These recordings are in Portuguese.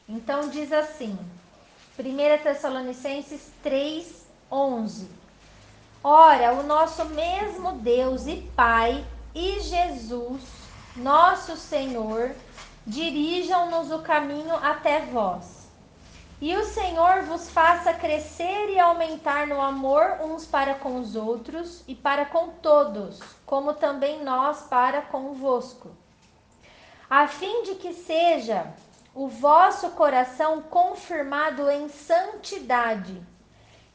Então diz assim, 1 Tessalonicenses 3:11. Ora, o nosso mesmo Deus e Pai e Jesus, nosso Senhor, dirijam-nos o caminho até vós. E o Senhor vos faça crescer e aumentar no amor uns para com os outros e para com todos, como também nós para convosco, a fim de que seja o vosso coração confirmado em santidade,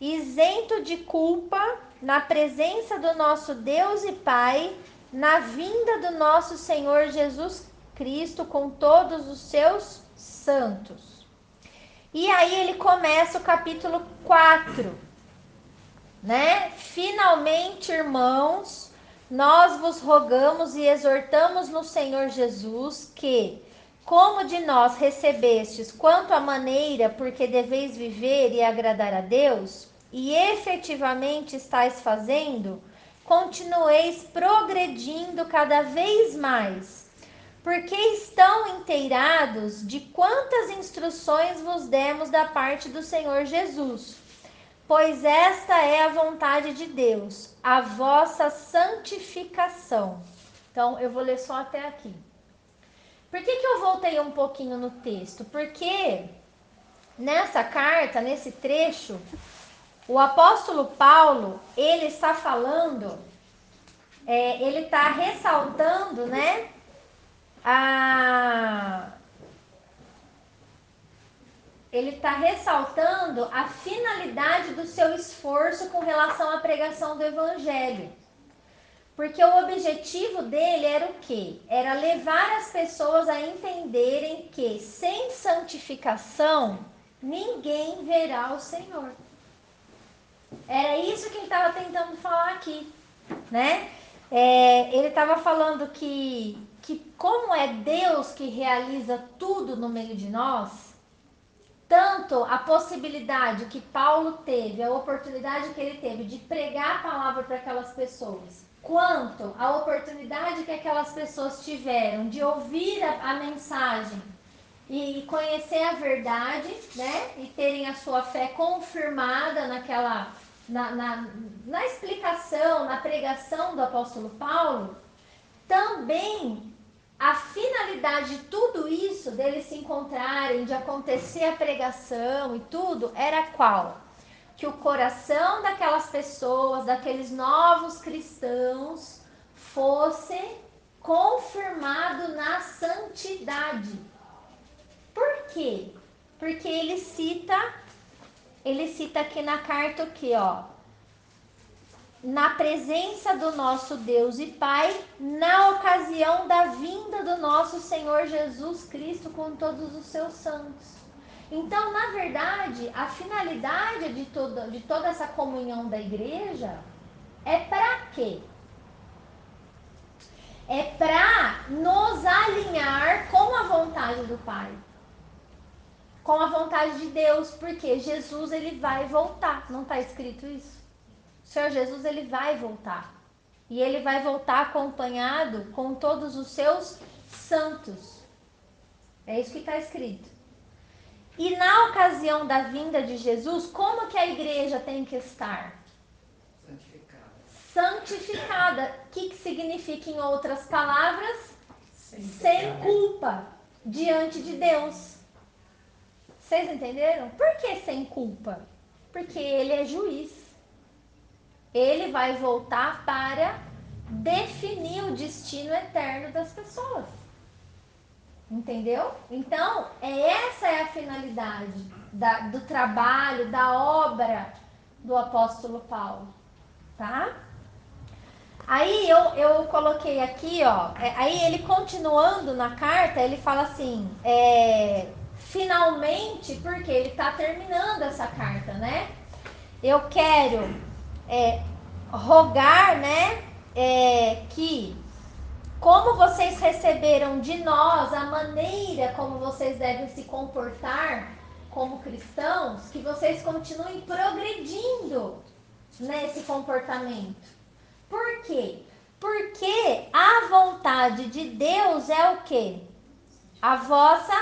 isento de culpa, na presença do nosso Deus e Pai, na vinda do nosso Senhor Jesus Cristo com todos os seus santos. E aí ele começa o capítulo 4, né? Finalmente, irmãos, nós vos rogamos e exortamos no Senhor Jesus que, como de nós recebestes quanto à maneira porque deveis viver e agradar a Deus, e efetivamente estáis fazendo, continueis progredindo cada vez mais, porque estão inteirados de quantas instruções vos demos da parte do Senhor Jesus. Pois esta é a vontade de Deus, a vossa santificação. Então, eu vou ler só até aqui. Por que eu voltei um pouquinho no texto? Porque nessa carta, nesse trecho, o apóstolo Paulo, ele está falando, ele está ressaltando, né, a, ele está ressaltando a finalidade do seu esforço com relação à pregação do evangelho. Porque o objetivo dele era o quê? Era levar as pessoas a entenderem que sem santificação ninguém verá o Senhor. Era isso que ele estava tentando falar aqui, né? Ele estava falando que como é Deus que realiza tudo no meio de nós, tanto a possibilidade que Paulo teve, a oportunidade que ele teve de pregar a palavra para aquelas pessoas, quanto a oportunidade que aquelas pessoas tiveram de ouvir a mensagem e conhecer a verdade, né? E terem a sua fé confirmada na explicação, na pregação do apóstolo Paulo, também a finalidade de tudo isso, deles se encontrarem, de acontecer a pregação e tudo, era qual? Que o coração daquelas pessoas, daqueles novos cristãos, fosse confirmado na santidade. Por quê? Porque ele cita aqui na carta o quê, ó? Na presença do nosso Deus e Pai, na ocasião da vinda do nosso Senhor Jesus Cristo com todos os seus santos. Então, na verdade, a finalidade de toda essa comunhão da igreja é para quê? É para nos alinhar com a vontade do Pai, com a vontade de Deus, porque Jesus ele vai voltar, não está escrito isso? O Senhor Jesus ele vai voltar. E ele vai voltar acompanhado com todos os seus santos. É isso que está escrito. E na ocasião da vinda de Jesus, como que a igreja tem que estar? Santificada. Santificada. O que significa, em outras palavras? Sem culpa diante de Deus. Vocês entenderam? Por que sem culpa? Porque ele é juiz. Ele vai voltar para definir o destino eterno das pessoas. Entendeu? Então, essa é a finalidade do trabalho, da obra do apóstolo Paulo, tá? Aí eu coloquei aqui, ó, aí ele continuando na carta, ele fala assim, finalmente, porque ele tá terminando essa carta, né? Eu quero rogar, né, que como vocês receberam de nós a maneira como vocês devem se comportar como cristãos, que vocês continuem progredindo nesse comportamento. Por quê? Porque a vontade de Deus é o quê? A vossa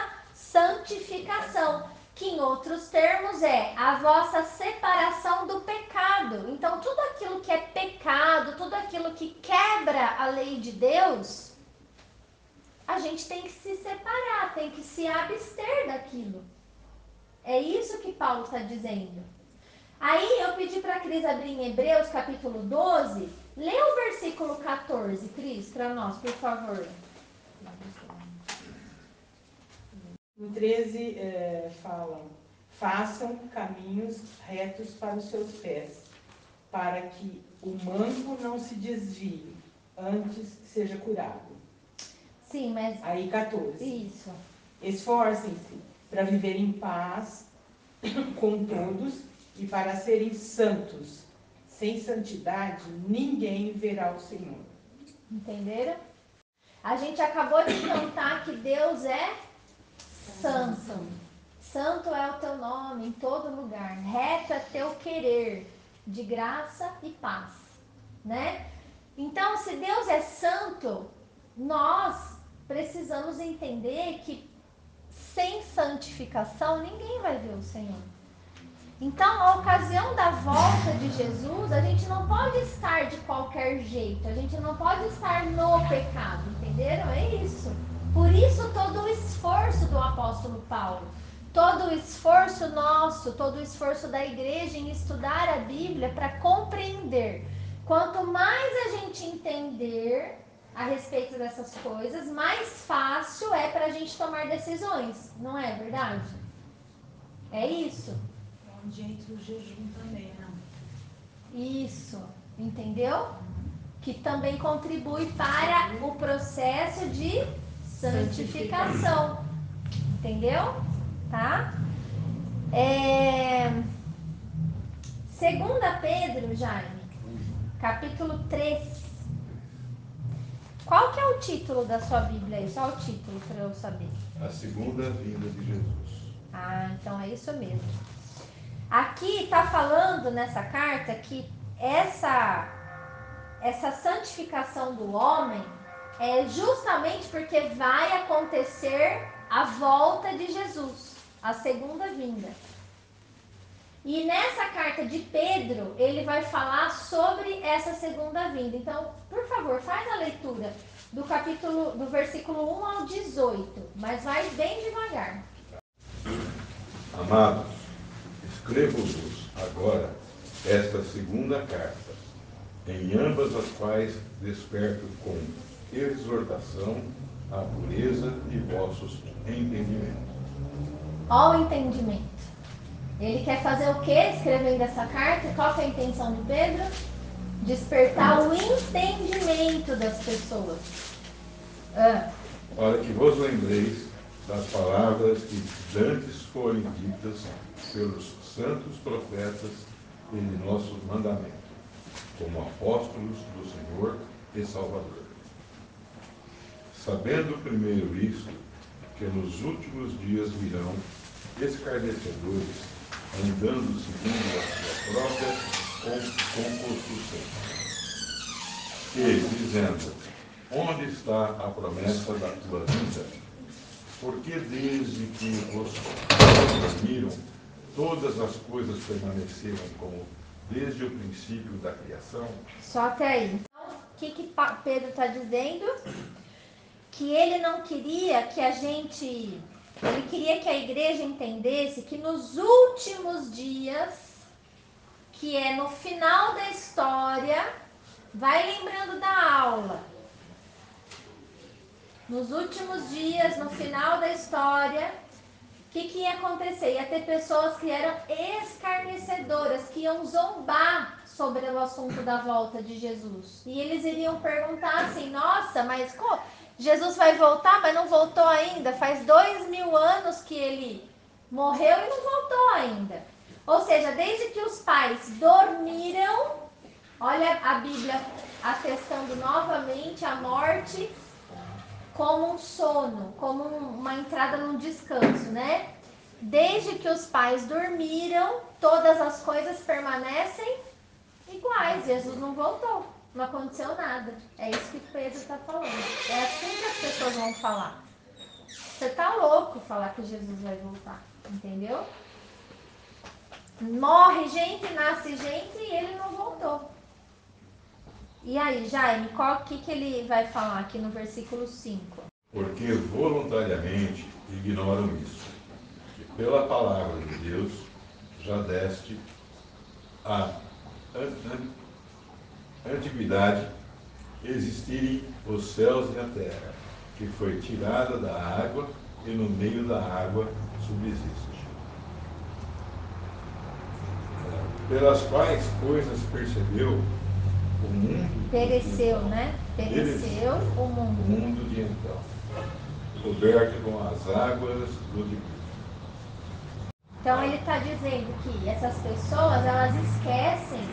santificação, que em outros termos é a vossa separação do pecado. Então, tudo aquilo que é pecado, tudo aquilo que quebra a lei de Deus, a gente tem que se separar, tem que se abster daquilo. É isso que Paulo está dizendo. Aí eu pedi para a Cris abrir em Hebreus capítulo 12. Lê o versículo 14, Cris, para nós, por favor. No 13 fala: façam caminhos retos para os seus pés, para que o manco não se desvie, antes seja curado. Sim, mas... Aí 14. Isso. Esforcem-se para viver em paz com todos e para serem santos. Sem santidade, ninguém verá o Senhor. Entenderam? A gente acabou de cantar que Deus é santo. Santo é o teu nome em todo lugar. Reto é teu querer, de graça e paz, né? Então, se Deus é santo, nós precisamos entender que sem santificação ninguém vai ver o Senhor. Então, a ocasião da volta de Jesus, a gente não pode estar de qualquer jeito, a gente não pode estar no pecado, entenderam? É isso. Por isso, todo o esforço do apóstolo Paulo, todo o esforço nosso, todo o esforço da igreja em estudar a Bíblia para compreender. Quanto mais a gente entender a respeito dessas coisas, mais fácil é para a gente tomar decisões, não é verdade? É isso. Onde entra o jejum também, não? Isso, entendeu? Que também contribui para o processo de santificação. Entendeu? Tá? Segunda Pedro, Jaime, capítulo 3. Qual que é o título da sua Bíblia aí? Só o título para eu saber. A segunda vinda de Jesus. Ah, então é isso mesmo. Aqui está falando nessa carta que essa santificação do homem é justamente porque vai acontecer a volta de Jesus, a segunda vinda. E nessa carta de Pedro, ele vai falar sobre essa segunda vinda. Então, por favor, faz a leitura do versículo 1 ao 18, mas vai bem devagar. Amados, escrevo-vos agora esta segunda carta, em ambas as quais desperto com exortação a pureza de vossos entendimentos. Ó o entendimento. Ele quer fazer o que escrevendo essa carta? Qual que é a intenção de Pedro? Despertar o entendimento das pessoas. Para que vos lembreis das palavras que dantes foram ditas pelos santos profetas e de nosso mandamento, como apóstolos do Senhor e Salvador. Sabendo primeiro isto, que nos últimos dias virão escarnecedores, andando segundo a sua própria concupiscência, e dizendo: onde está a promessa da tua vinda? Porque desde que vos dormiram, todas as coisas permaneceram como desde o princípio da criação? Só até aí. Então, o que Pedro está dizendo? Que ele não queria que a gente... Ele queria que a igreja entendesse que nos últimos dias, que é no final da história, vai lembrando da aula. Nos últimos dias, no final da história, o que ia acontecer? Ia ter pessoas que eram escarnecedoras, que iam zombar sobre o assunto da volta de Jesus. E eles iriam perguntar assim: nossa, mas Jesus vai voltar, mas não voltou ainda? Faz 2000 anos que ele morreu e não voltou ainda. Ou seja, desde que os pais dormiram, olha a Bíblia atestando novamente a morte como um sono, como uma entrada num descanso, né? Desde que os pais dormiram, todas as coisas permanecem iguais. Jesus não voltou, não aconteceu nada. É isso que Pedro está falando. É assim que as pessoas vão falar. Você tá louco falar que Jesus vai voltar, entendeu? Morre gente, nasce gente e ele não voltou. E aí, Jaime, o que ele vai falar aqui no versículo 5? Porque voluntariamente ignoram isso, que pela palavra de Deus já deste a antiguidade existirem os céus e a terra, que foi tirada da água e no meio da água subsiste. Pelas quais coisas percebeu o mundo Pereceu, né? Pereceu o o mundo. mundo de então, coberto com as águas do dilúvio. Então ele está dizendo que essas pessoas, elas esquecem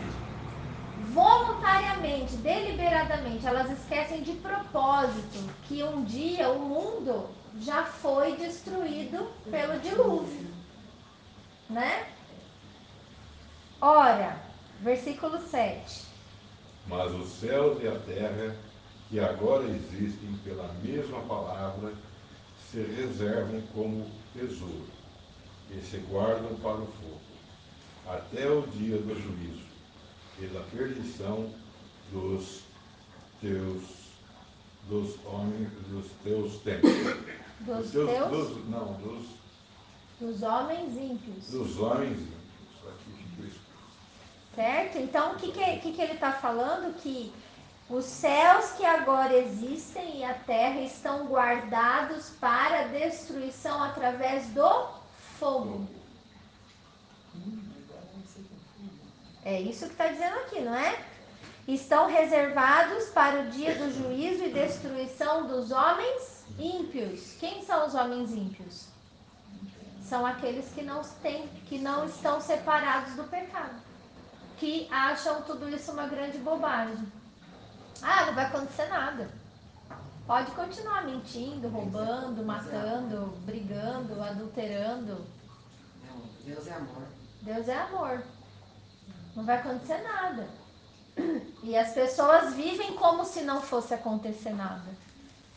voluntariamente, deliberadamente, elas esquecem de propósito que um dia o mundo já foi destruído pelo dilúvio, né? Ora, versículo 7. Mas os céus e a terra, que agora existem pela mesma palavra, se reservam como tesouro e se guardam para o fogo, até o dia do juízo e da perdição dos teus homens, dos teus templos. Dos homens ímpios. Dos homens ímpios. Aqui ficou isso. Certo? Então, o que ele está falando? Que os céus que agora existem e a terra estão guardados para destruição através do fogo. É isso que está dizendo aqui, não é? Estão reservados para o dia do juízo e destruição dos homens ímpios. Quem são os homens ímpios? São aqueles que não estão separados do pecado, que acham tudo isso uma grande bobagem. Ah, não vai acontecer nada. Pode continuar mentindo, roubando, matando, brigando, adulterando. Não, Deus é amor. Deus é amor. Não vai acontecer nada. E as pessoas vivem como se não fosse acontecer nada.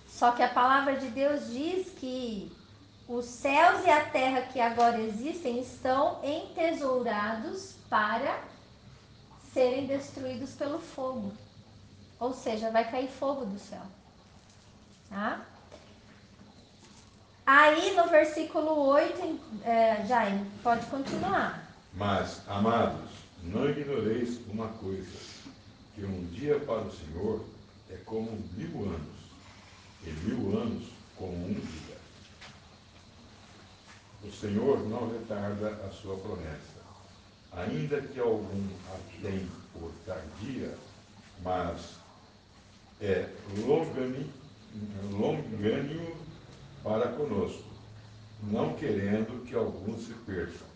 Só que a palavra de Deus diz que os céus e a terra que agora existem estão entesourados para serem destruídos pelo fogo. Ou seja, vai cair fogo do céu. Tá? Aí no versículo 8, Jaime, pode continuar. Mas, amados, não ignoreis uma coisa, que um dia para o Senhor é como 1000 anos, e 1000 anos como um dia. O Senhor não retarda a sua promessa, ainda que algum a tenha por tardia, mas é longânimo para conosco, não querendo que alguns se percam,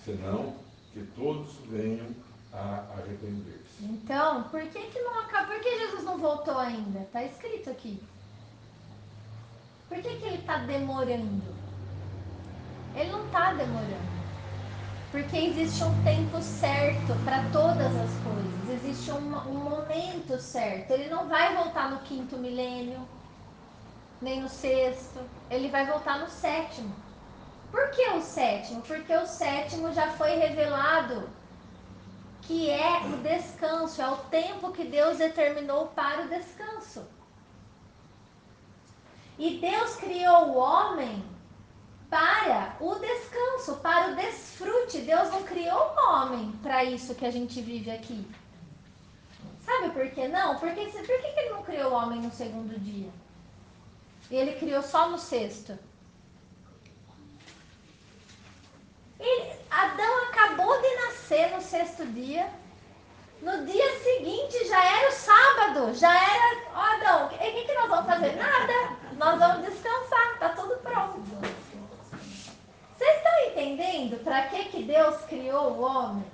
senão que todos venham a arrepender-se. Então, por que não acaba? Por que Jesus não voltou ainda? Está escrito aqui. Por que ele está demorando? Ele não está demorando. Porque existe um tempo certo para todas as coisas. Existe um momento certo. Ele não vai voltar no 5º milênio, nem no 6º. Ele vai voltar no 7º. Por que o 7º? Porque o 7º já foi revelado que é o descanso, é o tempo que Deus determinou para o descanso. E Deus criou o homem para o descanso, para o desfrute. Deus não criou o homem para isso que a gente vive aqui. Sabe por que não? Por que ele não criou o homem no 2º dia? E ele criou só no 6º? Adão acabou de nascer no 6º dia. No dia seguinte já era o sábado. Já era, Adão, o que nós vamos fazer? Nada. Nós vamos descansar, tá tudo pronto. Vocês estão entendendo para que Deus criou o homem?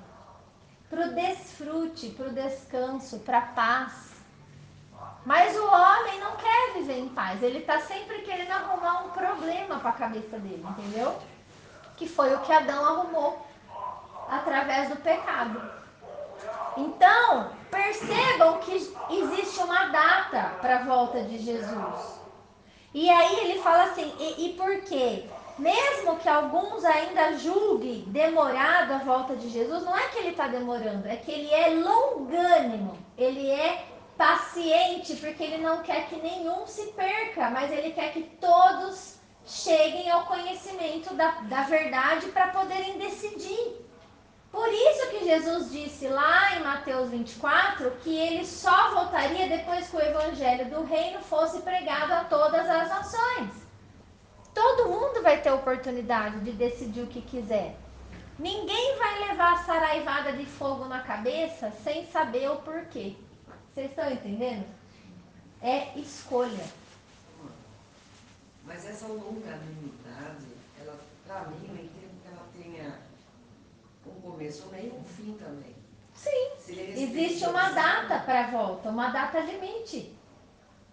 Para o desfrute, para o descanso, para a paz. Mas o homem não quer viver em paz. Ele está sempre querendo arrumar um problema para a cabeça dele, entendeu? Que foi o que Adão arrumou através do pecado. Então, percebam que existe uma data para a volta de Jesus. E aí ele fala assim, e por quê? Mesmo que alguns ainda julguem demorado a volta de Jesus, não é que ele está demorando, é que ele é longânimo, ele é paciente, porque ele não quer que nenhum se perca, mas ele quer que todos cheguem ao conhecimento da verdade para poderem decidir. Por isso que Jesus disse lá em Mateus 24 que ele só voltaria depois que o evangelho do reino fosse pregado a todas as nações. Todo mundo vai ter oportunidade de decidir o que quiser. Ninguém vai levar a saraivada de fogo na cabeça sem saber o porquê. Vocês estão entendendo? É escolha. Mas essa longanimidade, ela, pra mim, eu entendo que ela tenha um começo, um meio e um fim também. Sim, existe uma data para a volta, uma data limite.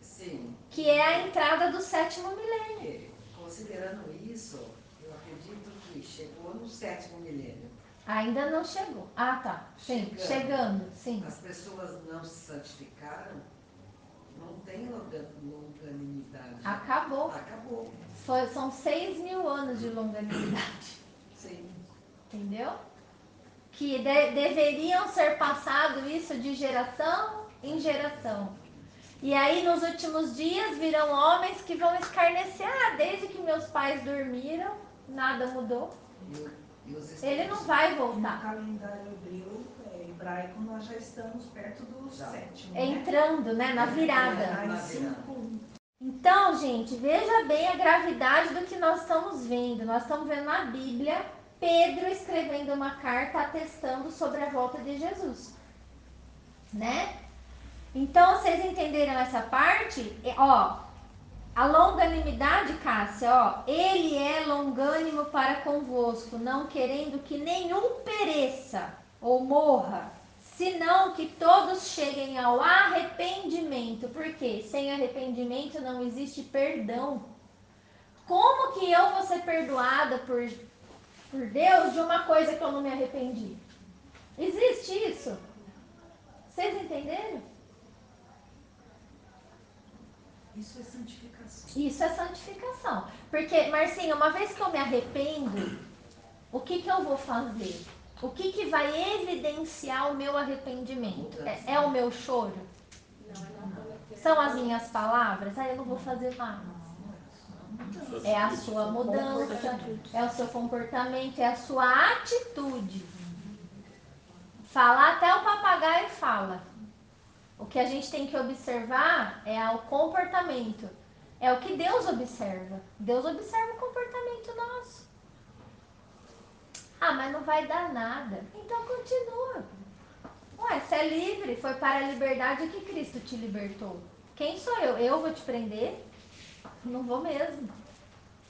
Sim. Que é a entrada do 7º milênio. Porque, considerando isso, eu acredito que chegou no 7º milênio. Ainda não chegou. Ah, tá. Sim, chegando, sim. As pessoas não se santificaram, não tem longanimidade. Acabou. Acabou. São 6.000 anos de longanimidade. Sim. Entendeu? Que deveriam ser passado isso de geração em geração. E aí nos últimos dias virão homens que vão escarnecer. Ah, desde que meus pais dormiram, nada mudou. Ele não vai No voltar. calendário hebraico, nós já estamos perto do 7º, Entrando, né? Na virada. Aí 5. Então, gente, veja bem a gravidade do que nós estamos vendo. Nós estamos vendo na Bíblia Pedro escrevendo uma carta atestando sobre a volta de Jesus, né? Então, vocês entenderam essa parte? Ó, a longanimidade, Cássia, ó, ele é longânimo para convosco, não querendo que nenhum pereça ou morra, senão que todos cheguem ao arrependimento. Porque sem arrependimento não existe perdão. Como que eu vou ser perdoada por Deus de uma coisa que eu não me arrependi? Existe isso? Vocês entenderam? Isso é santificação. Isso é santificação. Porque, Marcinha, uma vez que eu me arrependo, o que eu vou fazer? O que vai evidenciar o meu arrependimento? É o meu choro? São as minhas palavras? Aí eu não vou fazer mais. É a sua mudança, é o seu comportamento, é a sua atitude. Falar até o papagaio fala. O que a gente tem que observar é o comportamento. É o que Deus observa. Deus observa o comportamento nosso. Ah, mas não vai dar nada. Então continua. Ué, você é livre, foi para a liberdade que Cristo te libertou. Quem sou eu? Eu vou te prender? Não vou mesmo.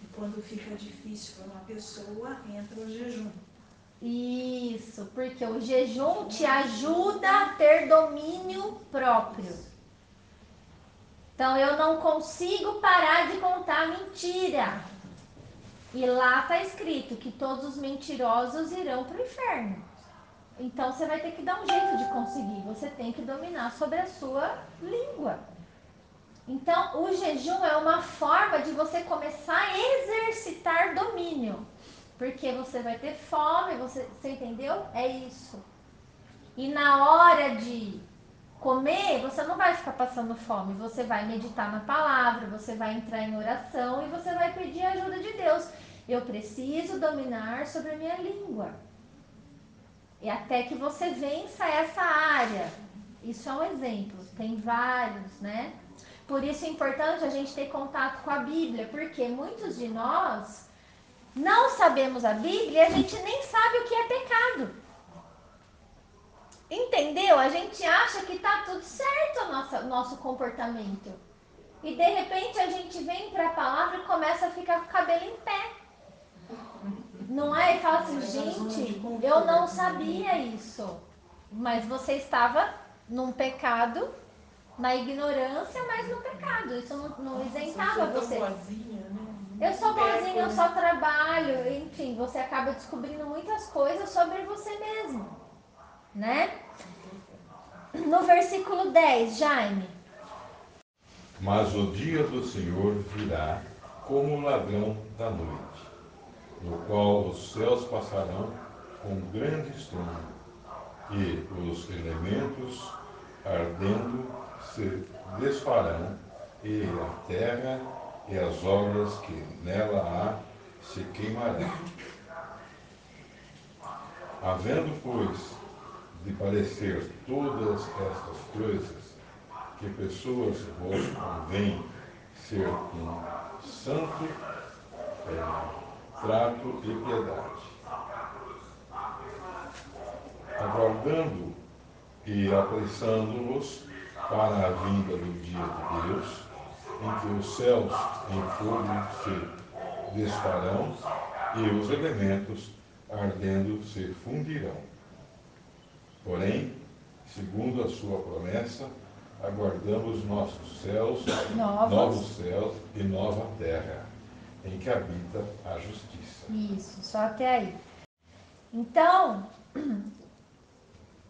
E quando fica difícil para uma pessoa, entra o jejum. Isso, porque o jejum te ajuda a ter domínio próprio. Então eu não consigo parar de contar mentira. E lá está escrito que todos os mentirosos irão para o inferno. Então você vai ter que dar um jeito de conseguir. Você tem que dominar sobre a sua língua. Então o jejum é uma forma de você começar a exercitar domínio. Porque você vai ter fome, você entendeu? É isso. E na hora de comer, você não vai ficar passando fome. Você vai meditar na palavra, você vai entrar em oração e você vai pedir a ajuda de Deus. Eu preciso dominar sobre a minha língua. E até que você vença essa área. Isso é um exemplo. Tem vários, né? Por isso é importante a gente ter contato com a Bíblia. Porque muitos de nós não sabemos a Bíblia e a gente nem sabe o que é pecado. Entendeu? A gente acha que tá tudo certo o nosso comportamento. E de repente a gente vem para a palavra e começa a ficar com o cabelo em pé. Não é? E fala assim, gente, eu não sabia isso. Mas você estava num pecado, na ignorância, mas no pecado. Isso não isentava você. Eu sou boazinha, eu só trabalho, enfim, você acaba descobrindo muitas coisas sobre você mesmo, né? No versículo 10, Jaime. Mas o dia do Senhor virá como o ladrão da noite, no qual os céus passarão com grande estrondo, e os elementos ardendo se desfarão, e a terra e as obras que nela há se queimarão. Havendo, pois, de parecer todas estas coisas, que pessoas vos convém ser com santo trato e piedade, aguardando e apressando-vos para a vinda do dia de Deus, em que os céus em fogo se desfarão e os elementos ardendo se fundirão. Porém, segundo a sua promessa, aguardamos nossos céus, novos céus e nova terra, em que habita a justiça. Isso, só até aí. Então,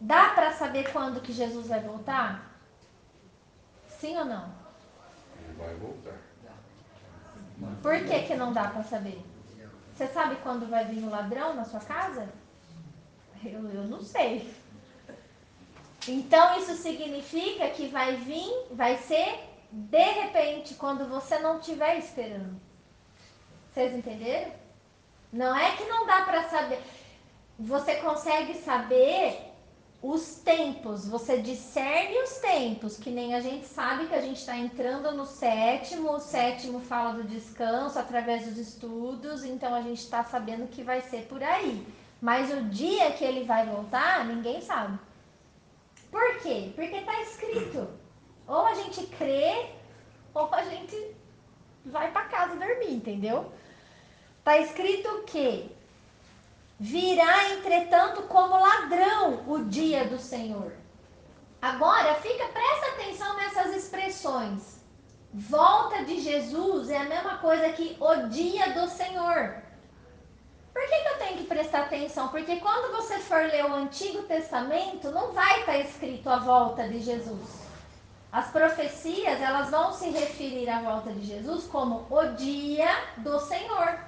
dá para saber quando que Jesus vai voltar? Sim ou não? Ele vai voltar. Por que não dá para saber? Você sabe quando vai vir o ladrão na sua casa? Eu não sei. Então isso significa que vai vir, vai ser de repente, quando você não estiver esperando. Vocês entenderam? Não é que não dá para saber. Você consegue saber os tempos, você discerne os tempos, que nem a gente sabe que a gente está entrando no sétimo, o sétimo fala do descanso através dos estudos, então a gente está sabendo que vai ser por aí. Mas o dia que ele vai voltar, ninguém sabe. Por quê? Porque está escrito. Ou a gente crê, ou a gente vai para casa dormir, entendeu? Está escrito que virá, entretanto, como ladrão o dia do Senhor. Agora, presta atenção nessas expressões. Volta de Jesus é a mesma coisa que o dia do Senhor. Por que eu tenho que prestar atenção? Porque quando você for ler o Antigo Testamento, não vai estar escrito a volta de Jesus. As profecias, elas vão se referir à volta de Jesus como o dia do Senhor.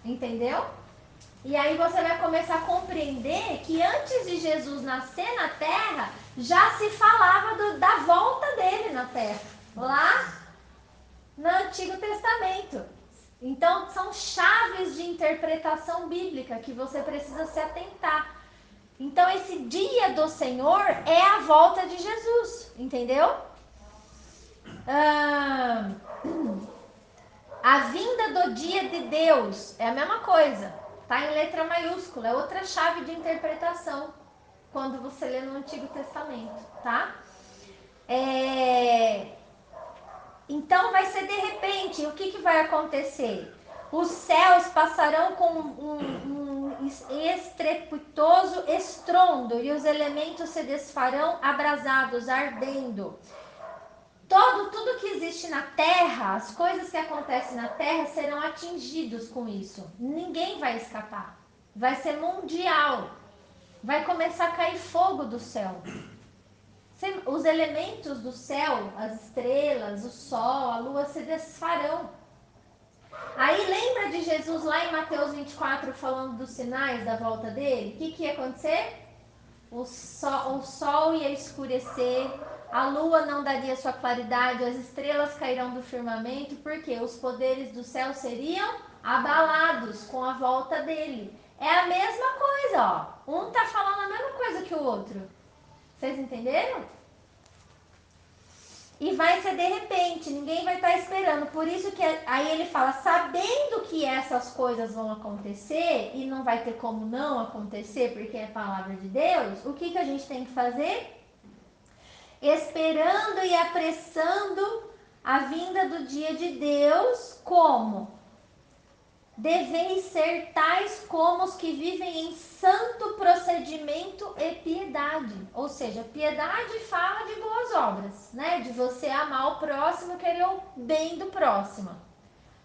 Entendeu? E aí você vai começar a compreender que antes de Jesus nascer na terra, já se falava da volta dele na terra, lá no Antigo Testamento. Então são chaves de interpretação bíblica que você precisa se atentar. Então esse dia do Senhor é a volta de Jesus, entendeu? A vinda do dia de Deus é a mesma coisa. Está em letra maiúscula, é outra chave de interpretação quando você lê no Antigo Testamento, tá? Então vai ser de repente, o que vai acontecer? Os céus passarão com um estrepitoso estrondo e os elementos se desfarão abrasados, ardendo. Tudo que existe na terra, as coisas que acontecem na terra serão atingidos com isso. Ninguém vai escapar. Vai ser mundial. Vai começar a cair fogo do céu. Os elementos do céu, as estrelas, o sol, a lua se desfarão. Aí lembra de Jesus lá em Mateus 24 falando dos sinais da volta dele? O que ia acontecer? O sol ia escurecer, a lua não daria sua claridade, as estrelas cairão do firmamento, porque os poderes do céu seriam abalados com a volta dele. É a mesma coisa, ó. Um tá falando a mesma coisa que o outro. Vocês entenderam? E vai ser de repente, ninguém vai estar esperando. Por isso que aí ele fala, sabendo que essas coisas vão acontecer, e não vai ter como não acontecer, porque é a palavra de Deus, o que a gente tem que fazer? Esperando e apressando a vinda do dia de Deus, como? Deveis ser tais como os que vivem em santo procedimento e piedade. Ou seja, piedade fala de boas obras, né? De você amar o próximo, querer o bem do próximo.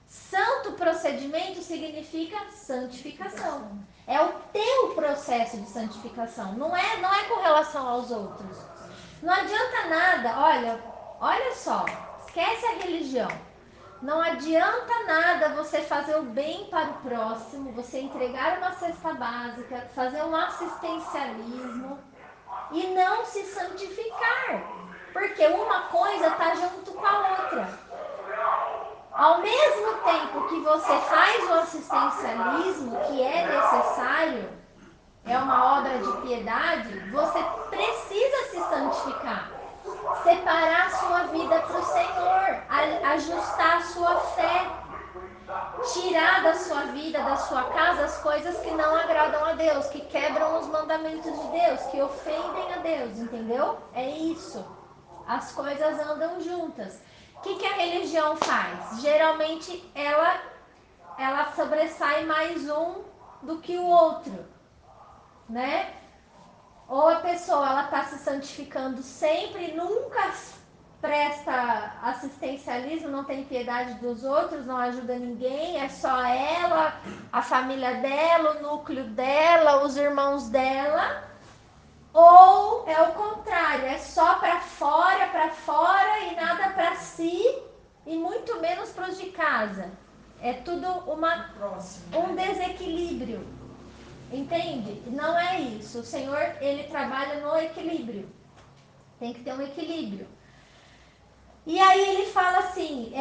Santo procedimento significa santificação. É o teu processo de santificação, não é com relação aos outros. Não adianta nada, olha só, Esquece a religião. Não adianta nada você fazer o bem para o próximo, você entregar uma cesta básica, fazer um assistencialismo e não se santificar. Porque uma coisa está junto com a outra. Ao mesmo tempo que você faz o assistencialismo, que é necessário, é uma obra de piedade, você precisa se santificar. Separar a sua vida para o Senhor, ajustar a sua fé, tirar da sua vida, da sua casa, as coisas que não agradam a Deus, que quebram os mandamentos de Deus, que ofendem a Deus, entendeu? É isso. As coisas andam juntas. O que a religião faz? Geralmente ela sobressai mais um do que o outro, né? Ou a pessoa ela está se santificando sempre, nunca presta assistencialismo, não tem piedade dos outros, não ajuda ninguém, é só ela, a família dela, o núcleo dela, os irmãos dela. Ou é o contrário, é só para fora e nada para si e muito menos para os de casa. É tudo um desequilíbrio. Entende? Não é isso. O Senhor, ele trabalha no equilíbrio. Tem que ter um equilíbrio. E aí ele fala assim,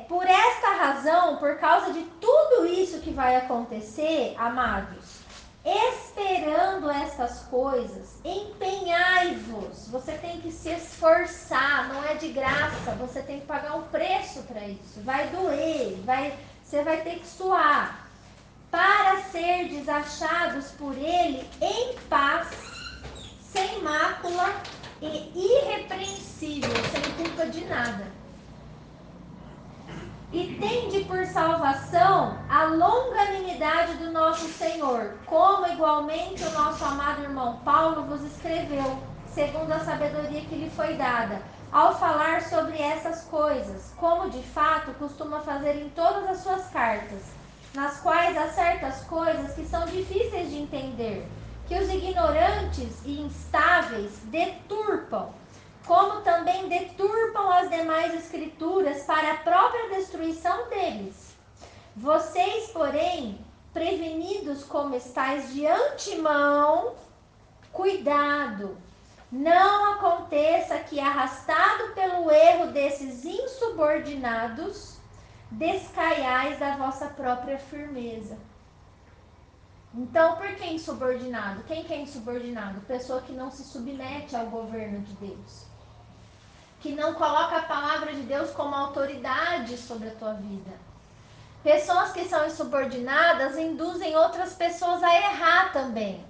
por esta razão, por causa de tudo isso que vai acontecer, amados, esperando estas coisas, empenhai-vos. Você tem que se esforçar, não é de graça. Você tem que pagar um preço para isso. Vai doer, você vai ter que suar. Para serdes achados por ele em paz, sem mácula e irrepreensível, sem culpa de nada. E tende por salvação a longanimidade do nosso Senhor, como igualmente o nosso amado irmão Paulo vos escreveu, segundo a sabedoria que lhe foi dada, ao falar sobre essas coisas, como de fato costuma fazer em todas as suas cartas, nas quais há certas coisas que são difíceis de entender, que os ignorantes e instáveis deturpam, como também deturpam as demais escrituras para a própria destruição deles. Vocês, porém, prevenidos como estáis de antemão, cuidado, não aconteça que, arrastado pelo erro desses insubordinados, descaiais da vossa própria firmeza. Então, por que insubordinado? Quem que é insubordinado? Pessoa que não se submete ao governo de Deus, que não coloca a palavra de Deus como autoridade sobre a tua vida. Pessoas que são insubordinadas induzem outras pessoas a errar também.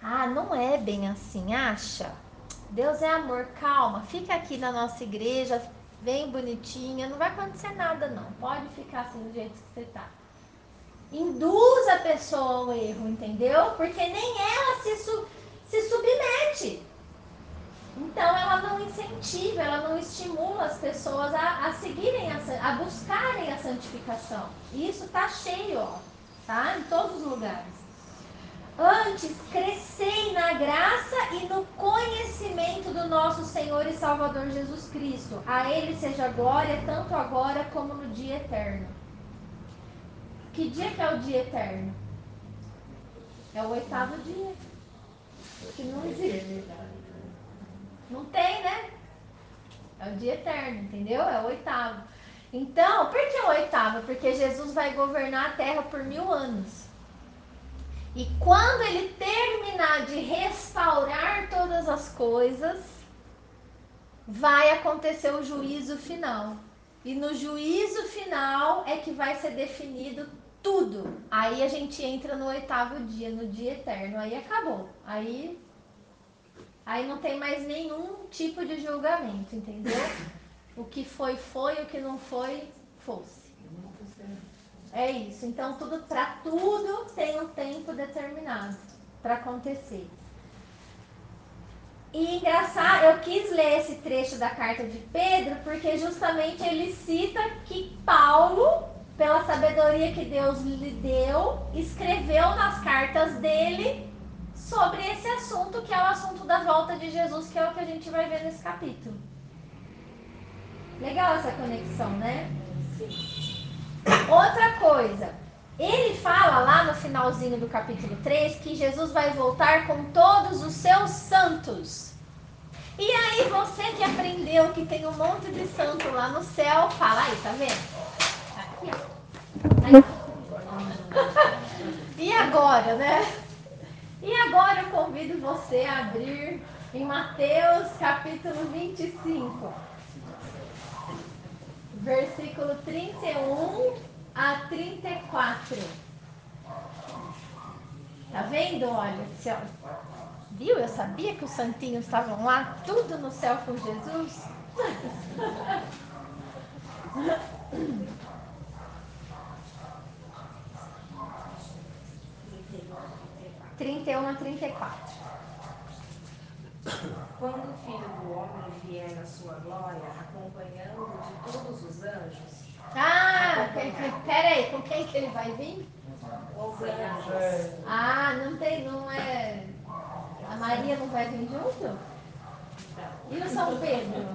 Ah, não é bem assim, acha? Deus é amor, calma, fica aqui na nossa igreja, bem bonitinha, não vai acontecer nada não, pode ficar assim do jeito que você tá. Induz a pessoa ao erro, entendeu? Porque nem ela se submete. Então ela não incentiva, ela não estimula as pessoas a seguirem, a buscarem a santificação. E isso tá cheio, ó, tá? Em todos os lugares. Antes, crescei na graça e no conhecimento do nosso Senhor e Salvador Jesus Cristo. A Ele seja glória, tanto agora como no dia eterno. Que dia que é o dia eterno? É o 8º dia. Que não existe. Não tem, né? É o dia eterno, entendeu? É o 8º. Então, por que o 8º? Porque Jesus vai governar a terra por 1000 anos. E quando ele terminar de restaurar todas as coisas, vai acontecer o juízo final. E no juízo final é que vai ser definido tudo. Aí a gente entra no 8º dia, no dia eterno. Aí acabou. Aí não tem mais nenhum tipo de julgamento, entendeu? O que foi, o que não foi, fosse. É isso. Então, para tudo tem um tempo determinado para acontecer. E engraçado, eu quis ler esse trecho da carta de Pedro, porque justamente ele cita que Paulo, pela sabedoria que Deus lhe deu, escreveu nas cartas dele sobre esse assunto, que é o assunto da volta de Jesus, que é o que a gente vai ver nesse capítulo. Legal essa conexão, né? Sim. Outra coisa, ele fala lá no finalzinho do capítulo 3 que Jesus vai voltar com todos os seus santos. E aí você que aprendeu que tem um monte de santo lá no céu, fala aí, tá vendo? Aqui, ó. Aí. E agora, né? E agora eu convido você a abrir em Mateus capítulo 25, versículo 31 a 34. Tá vendo? Olha, céu. Viu? Eu sabia que os santinhos estavam lá, tudo no céu com Jesus. 31 a 34. Quando o Filho do Homem vier na sua glória, acompanhando de todos os anjos, Peraí, com quem que ele vai vir? os anjos, Ah, não é. A Maria não vai vir junto? E o São Pedro?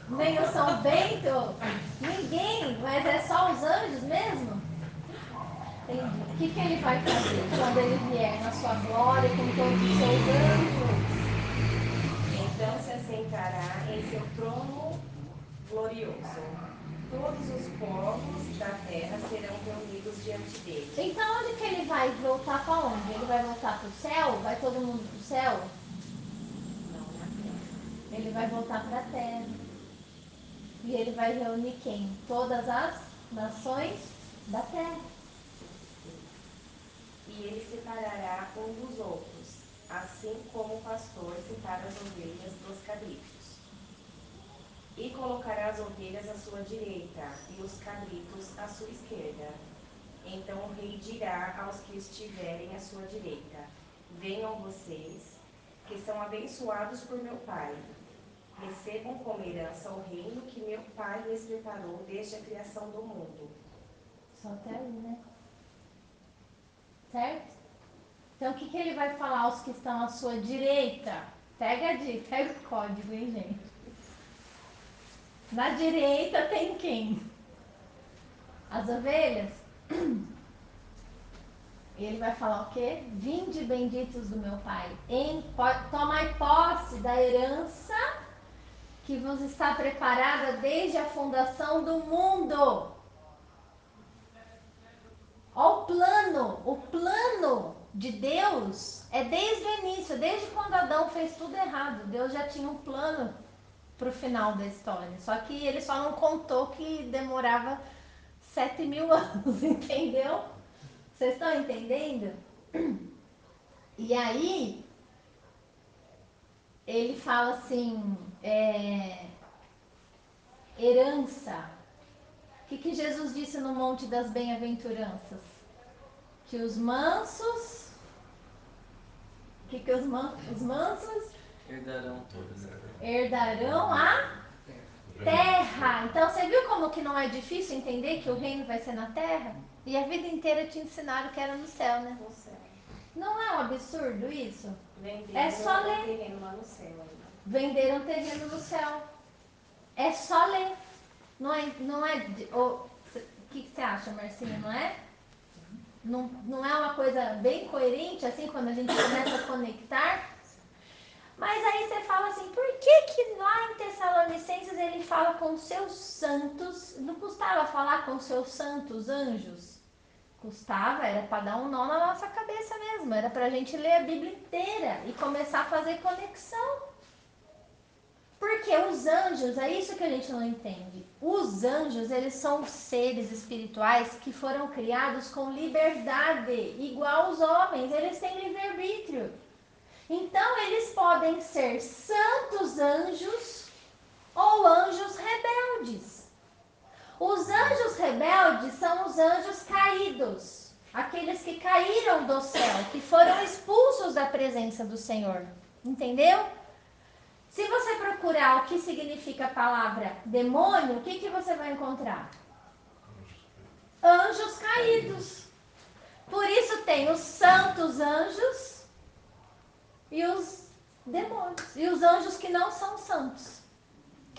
Nem o São Bento? Ninguém, mas é só os anjos mesmo? Entendi. O que ele vai fazer quando ele vier na sua glória com todos os seus anjos? então se assentará em seu trono glorioso. Todos os povos da terra serão reunidos diante dele. Então onde que ele vai voltar para onde? Ele vai voltar para o céu? Vai todo mundo para o céu? Não na terra. Ele vai voltar para a terra. E ele vai reunir quem? Todas as nações da terra. E ele separará um dos outros, assim como o pastor separa as ovelhas dos cabritos. E colocará as ovelhas à sua direita e os cabritos à sua esquerda. Então o rei dirá aos que estiverem à sua direita: venham vocês, que são abençoados por meu Pai. Recebam como herança o reino que meu Pai lhes preparou desde a criação do mundo. Só até aí, né? Certo? Então o que ele vai falar aos que estão à sua direita? Pega a dica, pega o código, hein, gente? Na direita tem quem? As ovelhas? E ele vai falar o quê? Vinde benditos do meu Pai, tomai posse da herança que vos está preparada desde a fundação do mundo. Ó, o plano de Deus é desde o início, desde quando Adão fez tudo errado. Deus já tinha um plano para o final da história. Só que ele só não contou que demorava 7.000 anos, entendeu? Vocês estão entendendo? E aí, ele fala assim, herança. O que Jesus disse no Monte das Bem-aventuranças? Que os mansos... os mansos Herdarão todas. herdarão a terra. Então você viu como que não é difícil entender que o reino vai ser na terra? E a vida inteira te ensinaram que era no céu, né? No céu. Não é um absurdo isso? Venderam É só ler. um terreno lá no céu ainda. Venderam terreno no céu. É só ler. Não é. O que você acha, Marcinho? Não é? Não é uma coisa bem coerente assim quando a gente começa a conectar? Mas aí você fala assim, por que lá em Tessalonicenses ele fala com seus santos? Não custava falar com seus santos anjos? Custava, era para dar um nó na nossa cabeça mesmo. Era para a gente ler a Bíblia inteira e começar a fazer conexão. Porque os anjos, é isso que a gente não entende. Os anjos, eles são seres espirituais que foram criados com liberdade, igual os homens, eles têm livre-arbítrio. Então, eles podem ser santos anjos ou anjos rebeldes. Os anjos rebeldes são os anjos caídos, aqueles que caíram do céu, que foram expulsos da presença do Senhor. Entendeu? Se você procurar o que significa a palavra demônio, o que você vai encontrar? Anjos caídos. Por isso tem os santos anjos e os demônios. E os anjos que não são santos,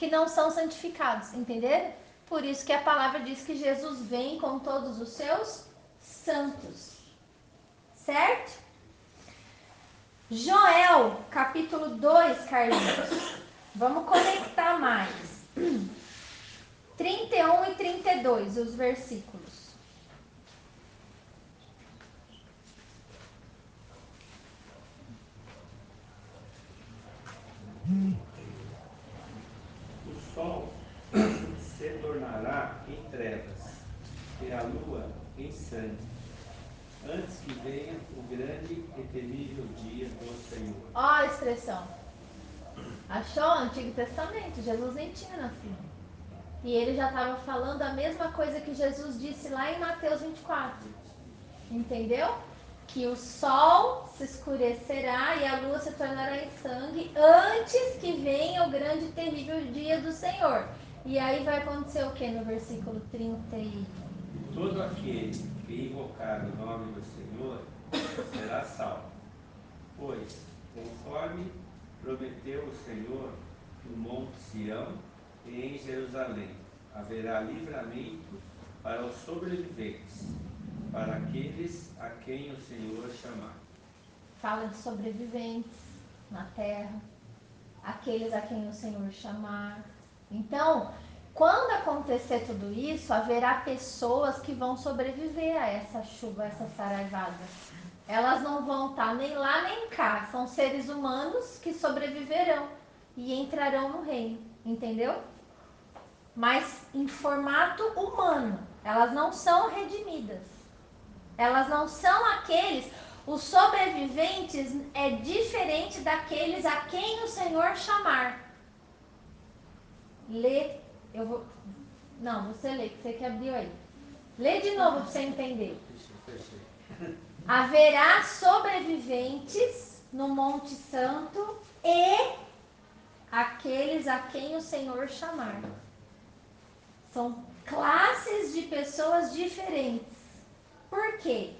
que não são santificados, entenderam? Por isso que a palavra diz que Jesus vem com todos os seus santos, certo? Joel, capítulo 2, Carlinhos. Vamos conectar mais. 31 e 32, os versículos. O sol se tornará em trevas e a lua em sangue, antes que venha o grande e temível dia do Senhor. Ó a expressão. Achou o Antigo Testamento? Jesus nem tinha nascido. E ele já estava falando a mesma coisa que Jesus disse lá em Mateus 24. Entendeu? Que o sol se escurecerá e a lua se tornará em sangue antes que venha o grande e terrível dia do Senhor. E aí vai acontecer o que no versículo 30? Todo aquele que invocar o nome do Senhor será salvo, pois, conforme prometeu o Senhor no Monte Sião e em Jerusalém, haverá livramento para os sobreviventes, para aqueles a quem o Senhor chamar. Fala de sobreviventes na terra, aqueles a quem o Senhor chamar. Então, quando acontecer tudo isso, haverá pessoas que vão sobreviver a essa chuva, a essa saraivada. Elas não vão estar nem lá nem cá. São seres humanos que sobreviverão e entrarão no reino, entendeu? Mas em formato humano. Elas não são redimidas. Elas não são aqueles... Os sobreviventes é diferente daqueles a quem o Senhor chamar. Lê, eu vou... Não, você lê, que você que abriu aí. Lê de novo para você entender. Haverá sobreviventes no Monte Santo e aqueles a quem o Senhor chamar. São classes de pessoas diferentes. Por quê?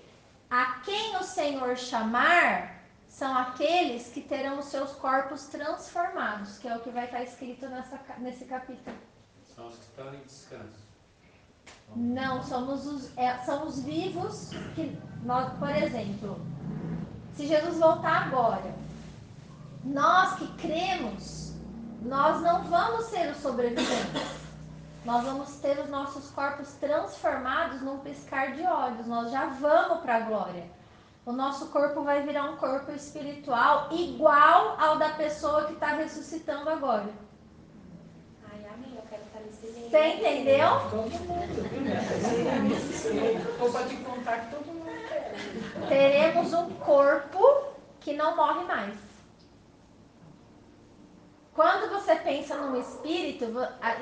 A quem o Senhor chamar são aqueles que terão os seus corpos transformados, que é o que vai estar escrito nesse capítulo. São os que estão em descanso. Não, são os vivos que nós, por exemplo, se Jesus voltar agora, nós que cremos, nós não vamos ser os sobreviventes. Nós vamos ter os nossos corpos transformados num piscar de olhos. Nós já vamos para a glória. O nosso corpo vai virar um corpo espiritual igual ao da pessoa que está ressuscitando agora. Ai, amém, eu quero estar nesse meio. Você entendeu? Todo mundo. Estou para te contar que todo mundo quer. Teremos um corpo que não morre mais. Quando você pensa num espírito,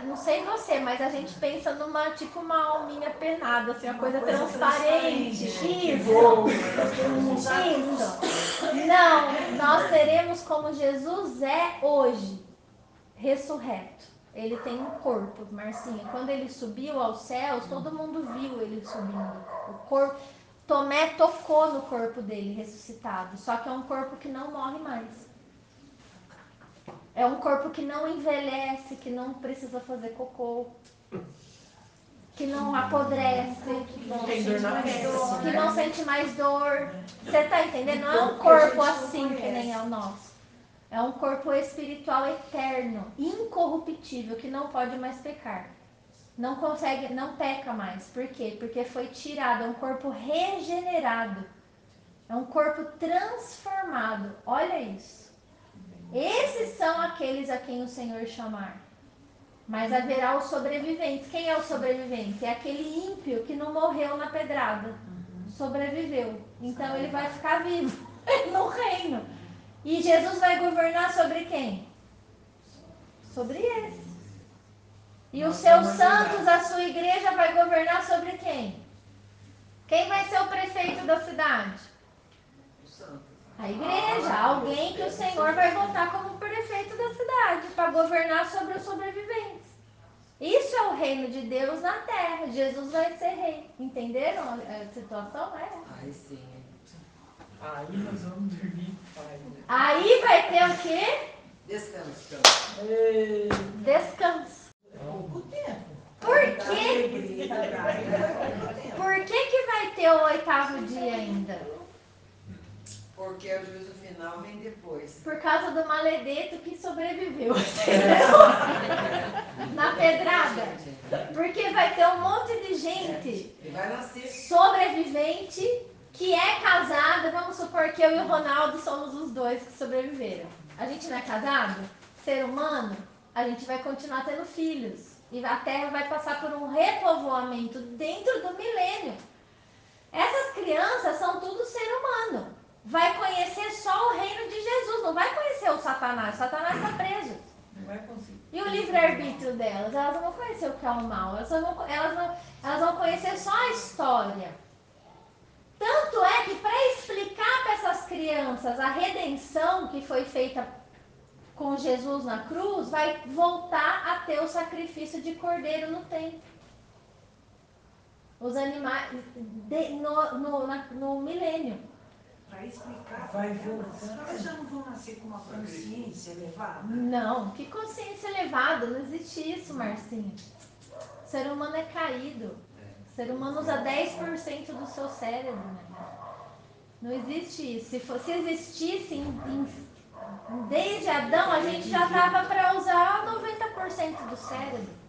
não sei você, mas a gente pensa numa, tipo uma alminha penada, assim, uma coisa transparente. Isso. Não, nós seremos como Jesus é hoje, ressurreto. Ele tem um corpo, Marcinha. Quando ele subiu aos céus, todo mundo viu ele subindo. O corpo, Tomé tocou no corpo dele ressuscitado, só que é um corpo que não morre mais. É um corpo que não envelhece, que não precisa fazer cocô, que não apodrece, que não tem dor na cabeça, que não sente mais dor. Você tá entendendo? Não é um corpo assim que nem é o nosso. É um corpo espiritual eterno, incorruptível, que não pode mais pecar. Não consegue, não peca mais. Por quê? Porque foi tirado, é um corpo regenerado. É um corpo transformado. Olha isso. Esses são aqueles a quem o Senhor chamar. Mas haverá os sobreviventes. Quem é o sobrevivente? É aquele ímpio que não morreu na pedrada. Sobreviveu. Então ele vai ficar vivo no reino. E Jesus vai governar sobre quem? Sobre esses. E os seus santos, a sua igreja, vai governar sobre quem? Quem vai ser o prefeito da cidade? A igreja, alguém que o Senhor vai botar como prefeito da cidade para governar sobre os sobreviventes. Isso é o reino de Deus na terra. Jesus vai ser rei. Entenderam a situação? Ai, sim. Aí nós vamos dormir, pai. Aí vai ter o quê? Descanso. Descanso. Pouco tempo. Por Da quê? alegria da Braille é pouco tempo. Por que vai ter o 8º dia ainda? Porque o juízo final vem depois. Por causa do maledeto que sobreviveu. Na pedrada. Porque vai ter um monte de gente E vai nascer. sobrevivente que é casada. Vamos supor que eu e o Ronaldo somos os dois que sobreviveram. A gente não é casado? Ser humano? A gente vai continuar tendo filhos. E a Terra vai passar por um repovoamento dentro do milênio. Essas crianças são tudo ser humano. Vai conhecer só o reino de Jesus. Não vai conhecer o Satanás. O Satanás está preso. Não vai conseguir. E o livre-arbítrio delas? Elas não vão conhecer o que é o mal. Elas vão conhecer só a história. Tanto é que para explicar para essas crianças a redenção que foi feita com Jesus na cruz, vai voltar a ter o sacrifício de cordeiro no templo. Os animais no milênio. Para explicar, Vai elas já não vão nascer com uma consciência elevada? Não, que consciência elevada, não existe isso, Marcinho. O ser humano é caído. O ser humano usa 10% do seu cérebro, né? Não existe isso. Se existisse desde Adão, a gente já estava para usar 90% do cérebro.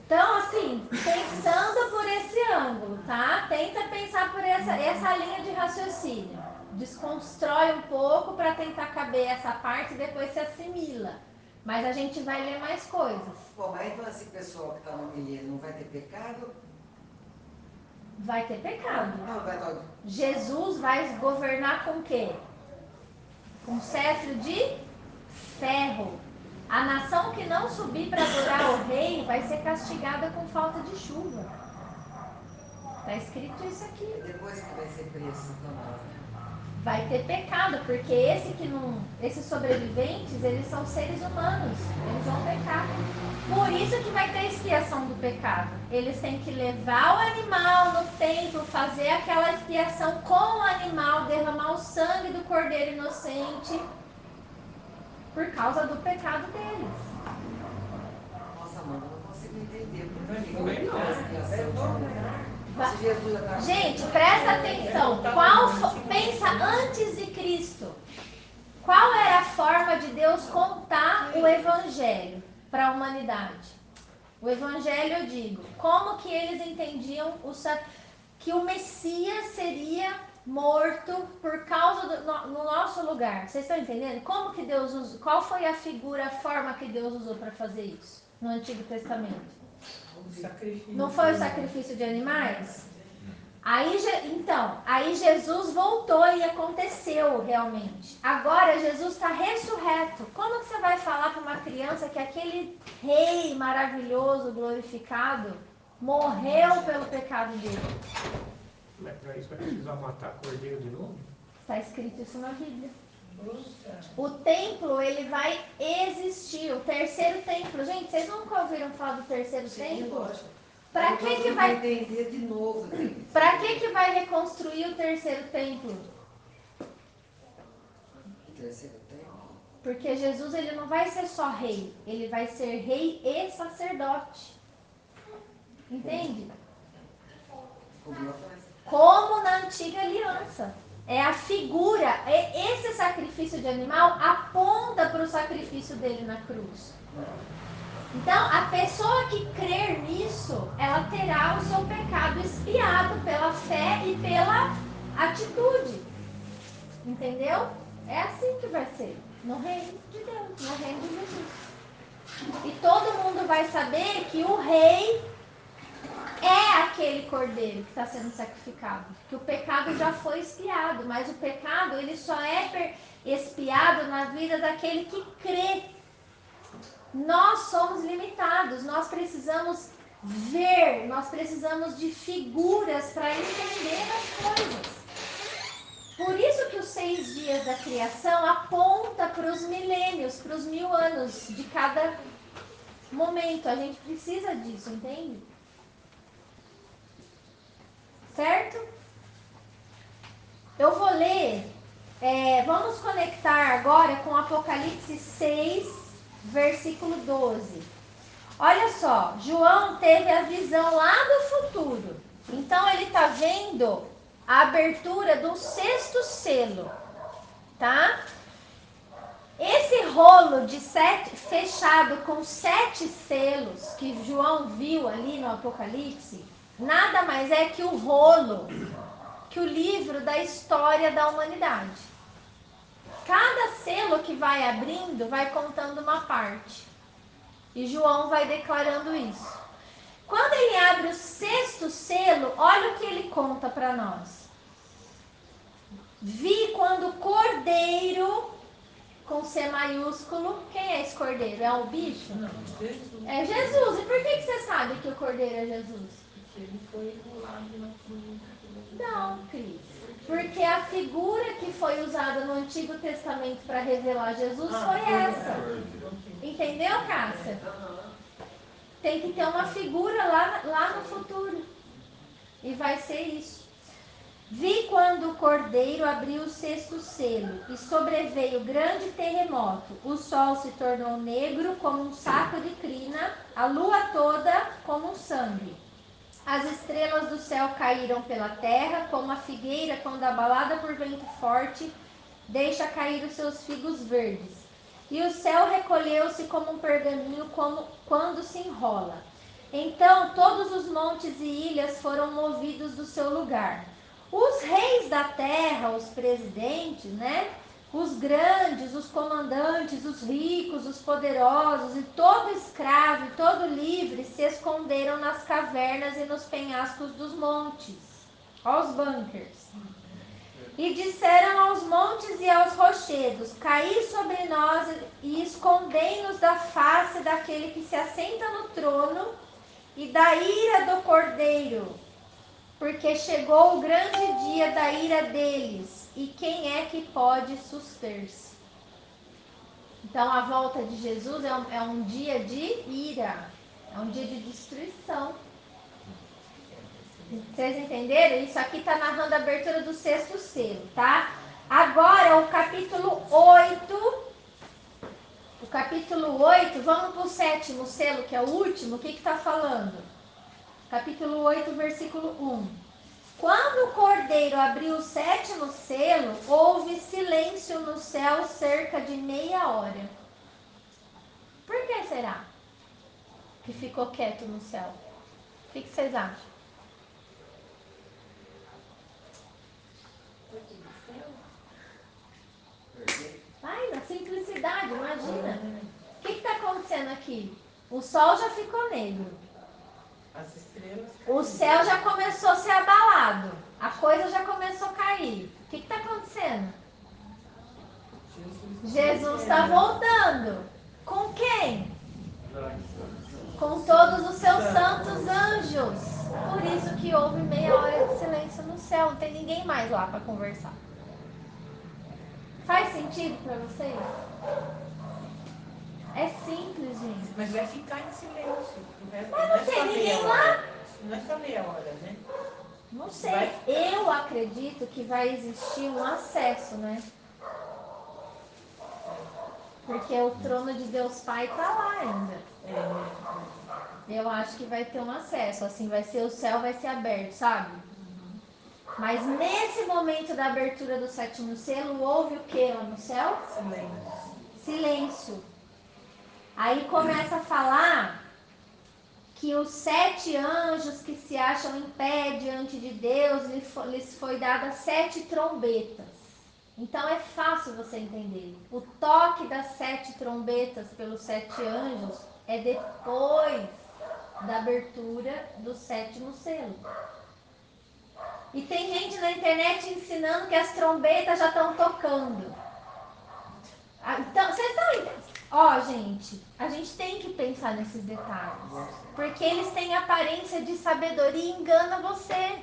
Então, assim, pensando por esse ângulo, tá? Tenta pensar por essa linha de raciocínio. Desconstrói um pouco para tentar caber essa parte e depois se assimila. Mas a gente vai ler mais coisas. Bom, mas então esse pessoal que está no milênio não vai ter pecado? Vai ter pecado. Não, vai dar. Jesus vai governar com o quê? Com cetro de ferro. A nação que não subir para adorar o rei vai ser castigada com falta de chuva. Está escrito isso aqui. É depois que vai ser preso Satanás, né? Vai ter pecado, porque esses sobreviventes, eles são seres humanos. Eles vão pecar. Por isso que vai ter expiação do pecado. Eles têm que levar o animal no templo, fazer aquela expiação com o animal, derramar o sangue do cordeiro inocente por causa do pecado deles. Nossa, Amanda, eu não consigo entender. Por que não é expiação de novo? Se Jesus já está... Gente, presta atenção. Pensa antes de Cristo. Qual era a forma de Deus contar o evangelho para a humanidade? O evangelho, eu digo, como que eles entendiam que o Messias seria morto por causa no nosso lugar? Vocês estão entendendo? Como que Deus usou? Qual foi a figura, a forma que Deus usou para fazer isso no Antigo Testamento? Não foi o sacrifício de animais? Aí Jesus voltou e aconteceu realmente. Agora Jesus está ressurreto. Como que você vai falar para uma criança que aquele rei maravilhoso, glorificado, morreu pelo pecado dele? Mas para isso vai precisar matar cordeiro de novo? Está escrito isso na Bíblia. O templo, ele vai existir. O terceiro templo. Gente, vocês nunca ouviram falar do terceiro templo? Para que vai entender de novo? Para que vai reconstruir o terceiro templo? Terceiro templo? Porque Jesus, ele não vai ser só rei, ele vai ser rei e sacerdote. Entende? Como na antiga aliança. É a figura, esse sacrifício de animal aponta para o sacrifício dele na cruz. Então, a pessoa que crer nisso, ela terá o seu pecado expiado pela fé e pela atitude. Entendeu? É assim que vai ser. No reino de Deus, no reino de Jesus. E todo mundo vai saber que o rei é aquele cordeiro que está sendo sacrificado. Que o pecado já foi expiado, mas o pecado ele só é expiado na vida daquele que crê. Nós somos limitados, nós precisamos ver, nós precisamos de figuras para entender as coisas. Por isso que os 6 dias da criação aponta para os milênios, para os 1000 anos de cada momento. A gente precisa disso, entende? Certo? Eu vou ler Vamos conectar agora com Apocalipse 6, versículo 12. Olha só, João teve a visão lá do futuro. Então ele está vendo a abertura do 6º selo, tá? Esse rolo de 7 fechado com 7 selos que João viu ali no Apocalipse, nada mais é que o rolo, que o livro da história da humanidade. Cada selo que vai abrindo vai contando uma parte. E João vai declarando isso. Quando ele abre o 6º selo, olha o que ele conta para nós. Vi quando o cordeiro, com C maiúsculo, quem é esse cordeiro? É o bicho? Não, Jesus. É Jesus. E por que você sabe que o cordeiro é Jesus? Porque ele foi enrolado na túnica. Não, Cris. Porque a figura que foi usada no Antigo Testamento para revelar Jesus foi essa. Entendeu, Cássia? Tem que ter uma figura lá no futuro. E vai ser isso. Vi quando o cordeiro abriu o 6º selo e sobreveio grande terremoto. O sol se tornou negro como um saco de crina, a lua toda como um sangue. As estrelas do céu caíram pela terra, como a figueira quando abalada por vento forte deixa cair os seus figos verdes. E o céu recolheu-se como um pergaminho quando se enrola. Então todos os montes e ilhas foram movidos do seu lugar. Os reis da terra, os presidentes, né? Os grandes, os comandantes, os ricos, os poderosos, e todo escravo e todo livre se esconderam nas cavernas e nos penhascos dos montes. Olha os bunkers. E disseram aos montes e aos rochedos: caí sobre nós e escondei-nos da face daquele que se assenta no trono e da ira do cordeiro, porque chegou o grande dia da ira deles, e quem é que pode suster-se? Então a volta de Jesus é um dia de ira, é um dia de destruição. Vocês entenderam? Isso aqui está narrando a abertura do 6º selo, tá? Agora o capítulo 8. O capítulo 8, vamos para o 7º selo, que é o último. O que está falando? Capítulo 8, versículo 1. Quando o cordeiro abriu o 7º selo, houve silêncio no céu cerca de meia hora. Por que será que ficou quieto no céu? O que vocês acham? Ai, na simplicidade, imagina. O que está acontecendo aqui? O sol já ficou negro. As estrelas. O céu já começou a ser abalado. A coisa já começou a cair. O que está acontecendo? Jesus está voltando. Com quem? Com todos os seus santos anjos. Por isso que houve meia hora de silêncio no céu. Não tem ninguém mais lá para conversar. Faz sentido para vocês? É simples, gente. Mas vai ficar em silêncio. Mas não tem ninguém lá? Não é só meia hora, né? Não sei. Eu acredito que vai existir um acesso, né? Porque o trono de Deus Pai está lá ainda. Eu acho que vai ter um acesso. Assim, vai ser o céu, vai ser aberto, sabe? Mas nesse momento da abertura do 7º selo, houve o que lá no céu? Silêncio. Aí começa a falar que os 7 anjos que se acham em pé diante de Deus, lhes foi dada 7 trombetas. Então é fácil você entender. O toque das 7 trombetas pelos 7 anjos é depois da abertura do 7º selo. E tem gente na internet ensinando que as trombetas já estão tocando. Então, vocês estão entendendo? Ó, gente, a gente tem que pensar nesses detalhes. Porque eles têm aparência de sabedoria e engana você,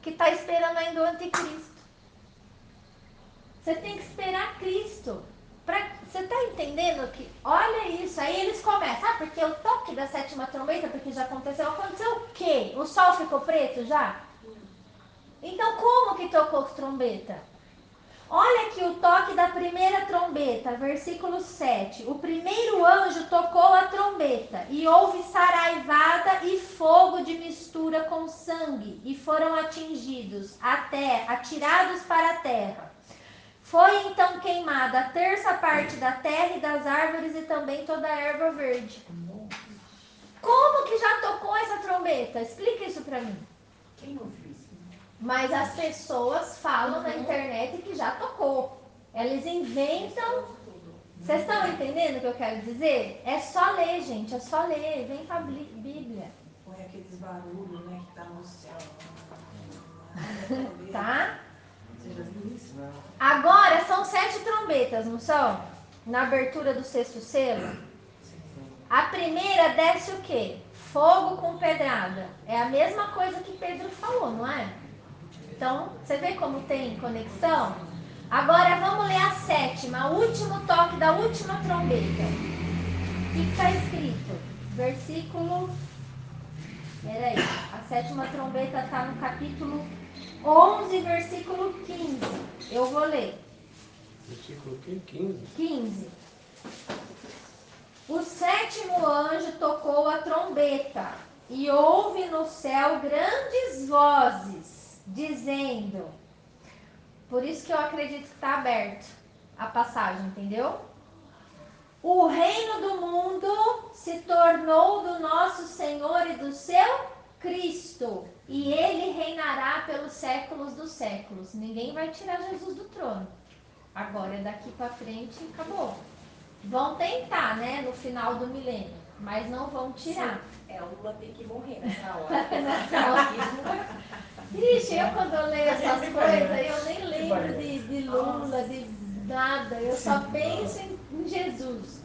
que está esperando ainda o anticristo. Você tem que esperar Cristo. Você está entendendo que, olha isso, aí eles começam, porque o toque da 7ª trombeta, porque já aconteceu. Aconteceu o quê? O sol ficou preto já? Então como que tocou trombeta? Olha aqui o toque da primeira trombeta, versículo 7. O primeiro anjo tocou a trombeta e houve saraivada e fogo de mistura com sangue, e foram atingidos atirados para a terra. Foi então queimada a terça parte da terra e das árvores e também toda a erva verde. Como que já tocou essa trombeta? Explica isso para mim. Quem ouviu isso? Mas as pessoas falam na internet que já tocou. Elas inventam. Vocês estão entendendo o que eu quero dizer? É só ler, gente, é só ler. Vem com a Bíblia. Põe aqueles barulhos, né, que tá no céu. Tá? Você já viu isso? Agora são 7 trombetas, não são? Na abertura do 6º selo. A primeira desce o quê? Fogo com pedrada. É a mesma coisa que Pedro falou, não é? Então, você vê como tem conexão? Agora vamos ler a 7ª, o último toque da última trombeta. O que está escrito? Versículo. Peraí, a 7ª trombeta está no capítulo 11, versículo 15. Eu vou ler. Versículo 15. 15. O 7º anjo tocou a trombeta e houve no céu grandes vozes, dizendo... Por isso que eu acredito que está aberto a passagem, entendeu? O reino do mundo se tornou do nosso Senhor e do seu Cristo, e ele reinará pelos séculos dos séculos. Ninguém vai tirar Jesus do trono. Agora, daqui para frente, acabou. Vão tentar, né, no final do milênio, mas não vão tirar. É, o Lula tem que morrer nessa hora. Nessa hora. Ixi, eu quando eu leio essas coisas, eu nem lembro de Lula, de nada, eu só penso em Jesus.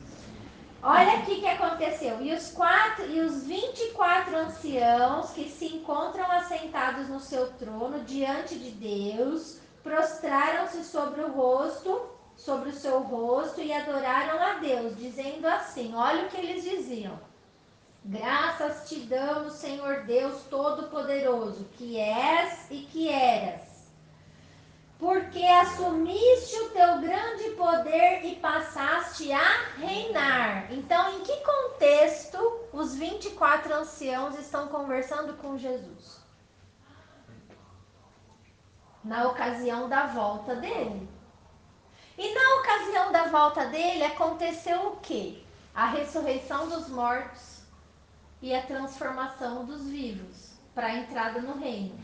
Olha aqui o que aconteceu. E os 24 anciãos que se encontram assentados no seu trono diante de Deus, prostraram-se sobre o seu rosto e adoraram a Deus, dizendo assim, olha o que eles diziam. Graças te damos, Senhor Deus Todo-Poderoso, que és e que eras, porque assumiste o teu grande poder e passaste a reinar. Então, em que contexto os 24 anciãos estão conversando com Jesus? Na ocasião da volta dele. E na ocasião da volta dele aconteceu o quê? A ressurreição dos mortos e a transformação dos vivos para a entrada no reino.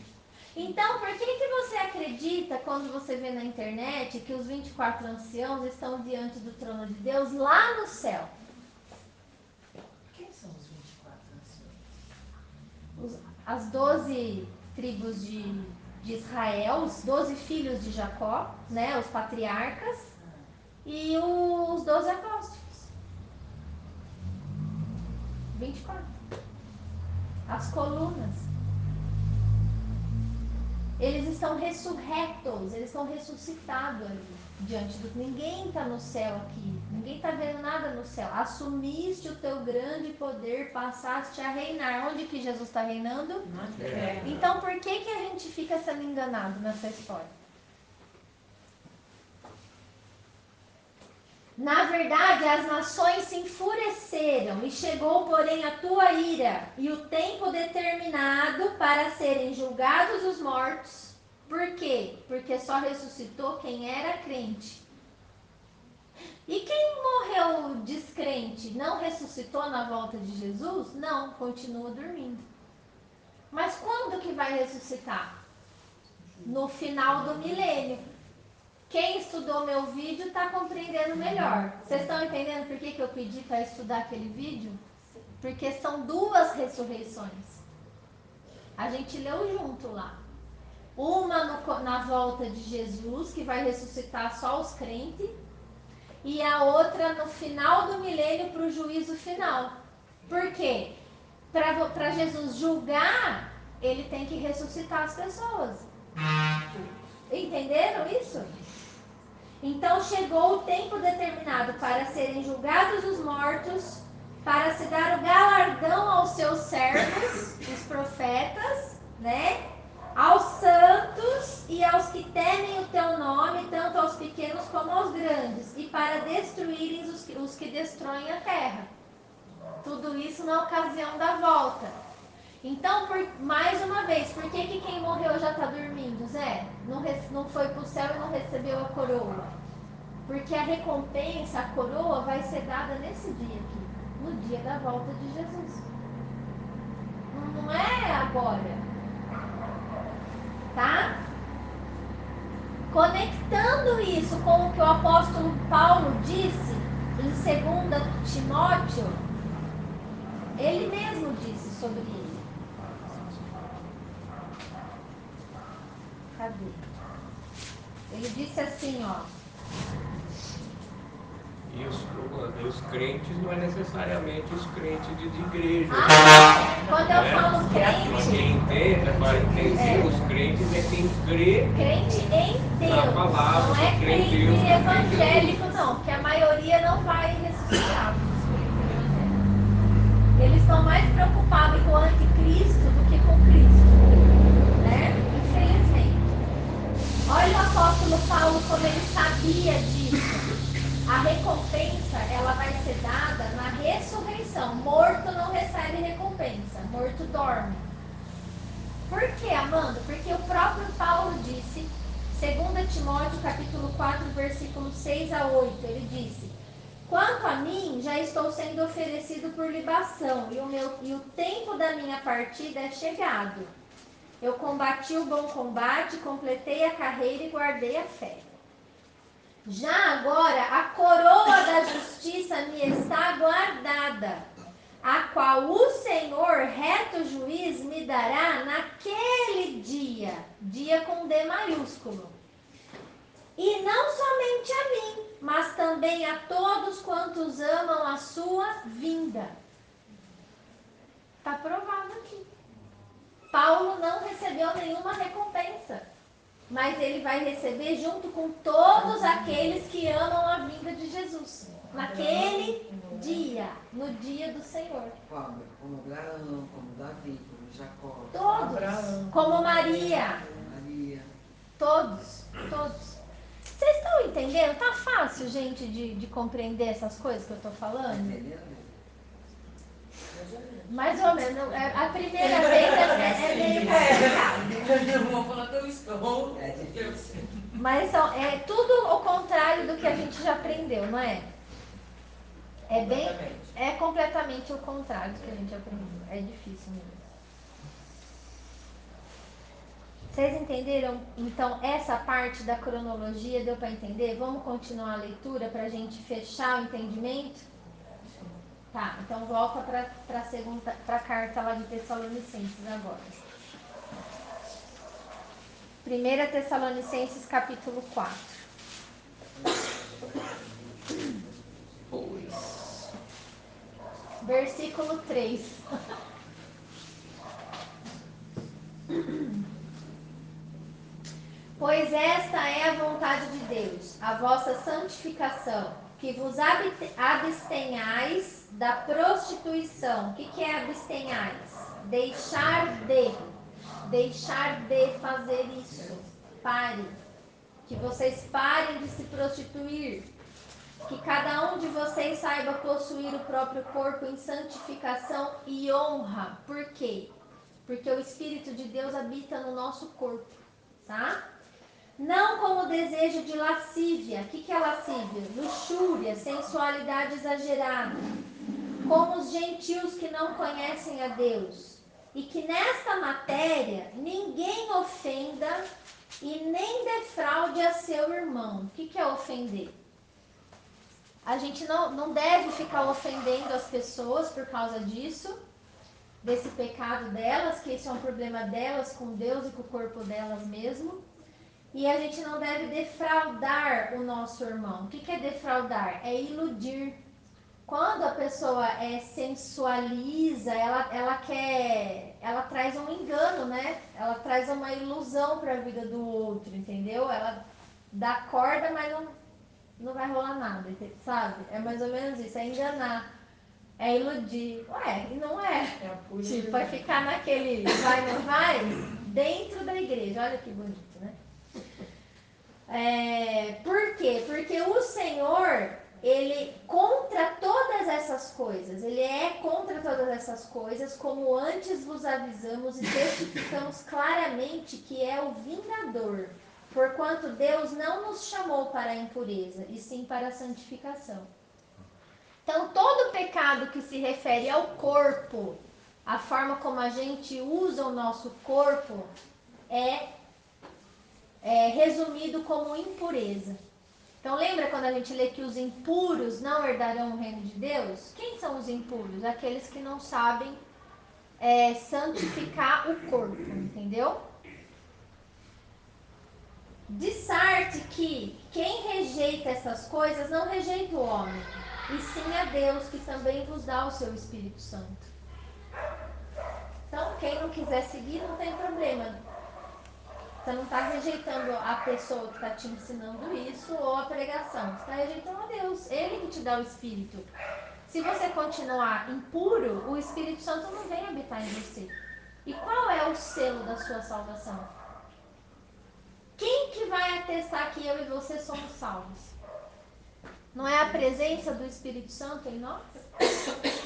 Então, por que você acredita quando você vê na internet que os 24 anciãos estão diante do trono de Deus lá no céu? Quem são os 24 anciãos? As 12 tribos de Israel, os 12 filhos de Jacó, né, os patriarcas, e os 12 apóstolos. 24. As colunas. Eles estão ressurretos, eles estão ressuscitados ali diante do... Ninguém está no céu aqui, ninguém está vendo nada no céu. Assumiste o teu grande poder, passaste a reinar. Onde que Jesus está reinando? Na terra. Então por que a gente fica sendo enganado nessa história? Na verdade, as nações se enfureceram e chegou, porém, a tua ira e o tempo determinado para serem julgados os mortos. Por quê? Porque só ressuscitou quem era crente. E quem morreu descrente não ressuscitou na volta de Jesus? Não, continua dormindo. Mas quando que vai ressuscitar? No final do milênio. Quem estudou meu vídeo está compreendendo melhor. Vocês estão entendendo por que eu pedi para estudar aquele vídeo? Porque são 2 ressurreições. A gente leu junto lá. Uma na volta de Jesus, que vai ressuscitar só os crentes. E a outra no final do milênio para o juízo final. Por quê? Para Jesus julgar, ele tem que ressuscitar as pessoas. Entenderam isso? Então chegou o tempo determinado para serem julgados os mortos, para se dar o galardão aos seus servos, os profetas, né? Aos santos e aos que temem o teu nome, tanto aos destruírem os que destroem a terra. Tudo isso na ocasião da volta. Então, mais uma vez, por que quem morreu já está dormindo, Zé? Não foi para o céu e não recebeu a coroa? Porque a recompensa, a coroa, vai ser dada nesse dia aqui, no dia da volta de Jesus. Não é agora. Tá? Conectando isso com o que o apóstolo Paulo disse em 2 Timóteo, ele mesmo disse sobre isso. Cadê? Ele disse assim, ó. E os crentes não é necessariamente os crentes de igreja. Quando eu falo crente, Quem entenda, vai entender, os crentes é quem crê crente em Deus, na palavra, não é que crê em crente Deus, que crê em evangélico não, porque a maioria não vai ressuscitar. Eles estão mais preocupados com o anticristo do que com Cristo, né? Infelizmente. Olha o apóstolo Paulo como ele sabia disso. A recompensa, ela vai ser dada na ressurreição. Morto não recebe recompensa, morto dorme. Por que, Amanda? Porque o próprio Paulo disse, 2 Timóteo capítulo 4, versículos 6 a 8, ele disse: quanto a mim, já estou sendo oferecido por libação, e o tempo da minha partida é chegado. Eu combati o bom combate, completei a carreira e guardei a fé. Já agora, a coroa da justiça me está guardada, a qual o Senhor, reto juiz, me dará naquele dia, dia com D maiúsculo. E não somente a mim, mas também a todos quantos amam a sua vinda. Está provado aqui. Paulo não recebeu nenhuma recompensa, mas ele vai receber junto com todos aqueles que amam a vinda de Jesus. Naquele dia, no dia do Senhor. Como Abraão, como Davi, como Jacó. Todos. Como Maria. Todos. Vocês estão entendendo? Tá fácil, gente, de compreender essas coisas que eu estou falando? Mais ou menos. A primeira vez é meio complicado. Mas é tudo o contrário do que a gente já aprendeu, não é? É completamente o contrário do que a gente aprendeu. É difícil mesmo. Vocês entenderam? Então, essa parte da cronologia deu para entender? Vamos continuar a leitura para a gente fechar o entendimento? Tá, então volta para a carta lá de Tessalonicenses agora. 1 Tessalonicenses capítulo 4. Versículo 3. Pois esta é a vontade de Deus, a vossa santificação, que vos abstenhais da prostituição. O que é abstenhais? Deixar de fazer isso. Pare. Que vocês parem de se prostituir. Que cada um de vocês saiba possuir o próprio corpo em santificação e honra. Por quê? Porque o Espírito de Deus habita no nosso corpo, tá? Não com o desejo de lascívia. O que é lascívia? Luxúria, sensualidade exagerada. Como os gentios que não conhecem a Deus. E que nesta matéria ninguém ofenda e nem defraude a seu irmão. O que é ofender? A gente não deve ficar ofendendo as pessoas por causa disso, desse pecado delas, que esse é um problema delas com Deus e com o corpo delas mesmo. E a gente não deve defraudar o nosso irmão. O que é defraudar? É iludir. Quando a pessoa sensualiza, ela traz um engano, né? Ela traz uma ilusão para a vida do outro, entendeu? Ela dá corda, mas não vai rolar nada, sabe? É mais ou menos isso, é enganar, é iludir. Ué, e não é? Tipo, vai ficar naquele vai, não vai, dentro da igreja. Olha que bonito, né? Por quê? Porque o Senhor ele contra todas essas coisas, ele é contra todas essas coisas, como antes vos avisamos e testificamos claramente que é o vingador, porquanto Deus não nos chamou para a impureza, e sim para a santificação. Então, todo pecado que se refere ao corpo, a forma como a gente usa o nosso corpo, é resumido como impureza. Então, lembra quando a gente lê que os impuros não herdarão o reino de Deus? Quem são os impuros? Aqueles que não sabem santificar o corpo, entendeu? Dissarte que quem rejeita essas coisas não rejeita o homem, e sim a Deus, que também vos dá o seu Espírito Santo. Então, quem não quiser seguir, não tem problema. Você não está rejeitando a pessoa que está te ensinando isso ou a pregação. Você está rejeitando a Deus. Ele que te dá o Espírito. Se você continuar impuro, o Espírito Santo não vem habitar em você. E qual é o selo da sua salvação? Quem que vai atestar que eu e você somos salvos? Não é a presença do Espírito Santo em nós?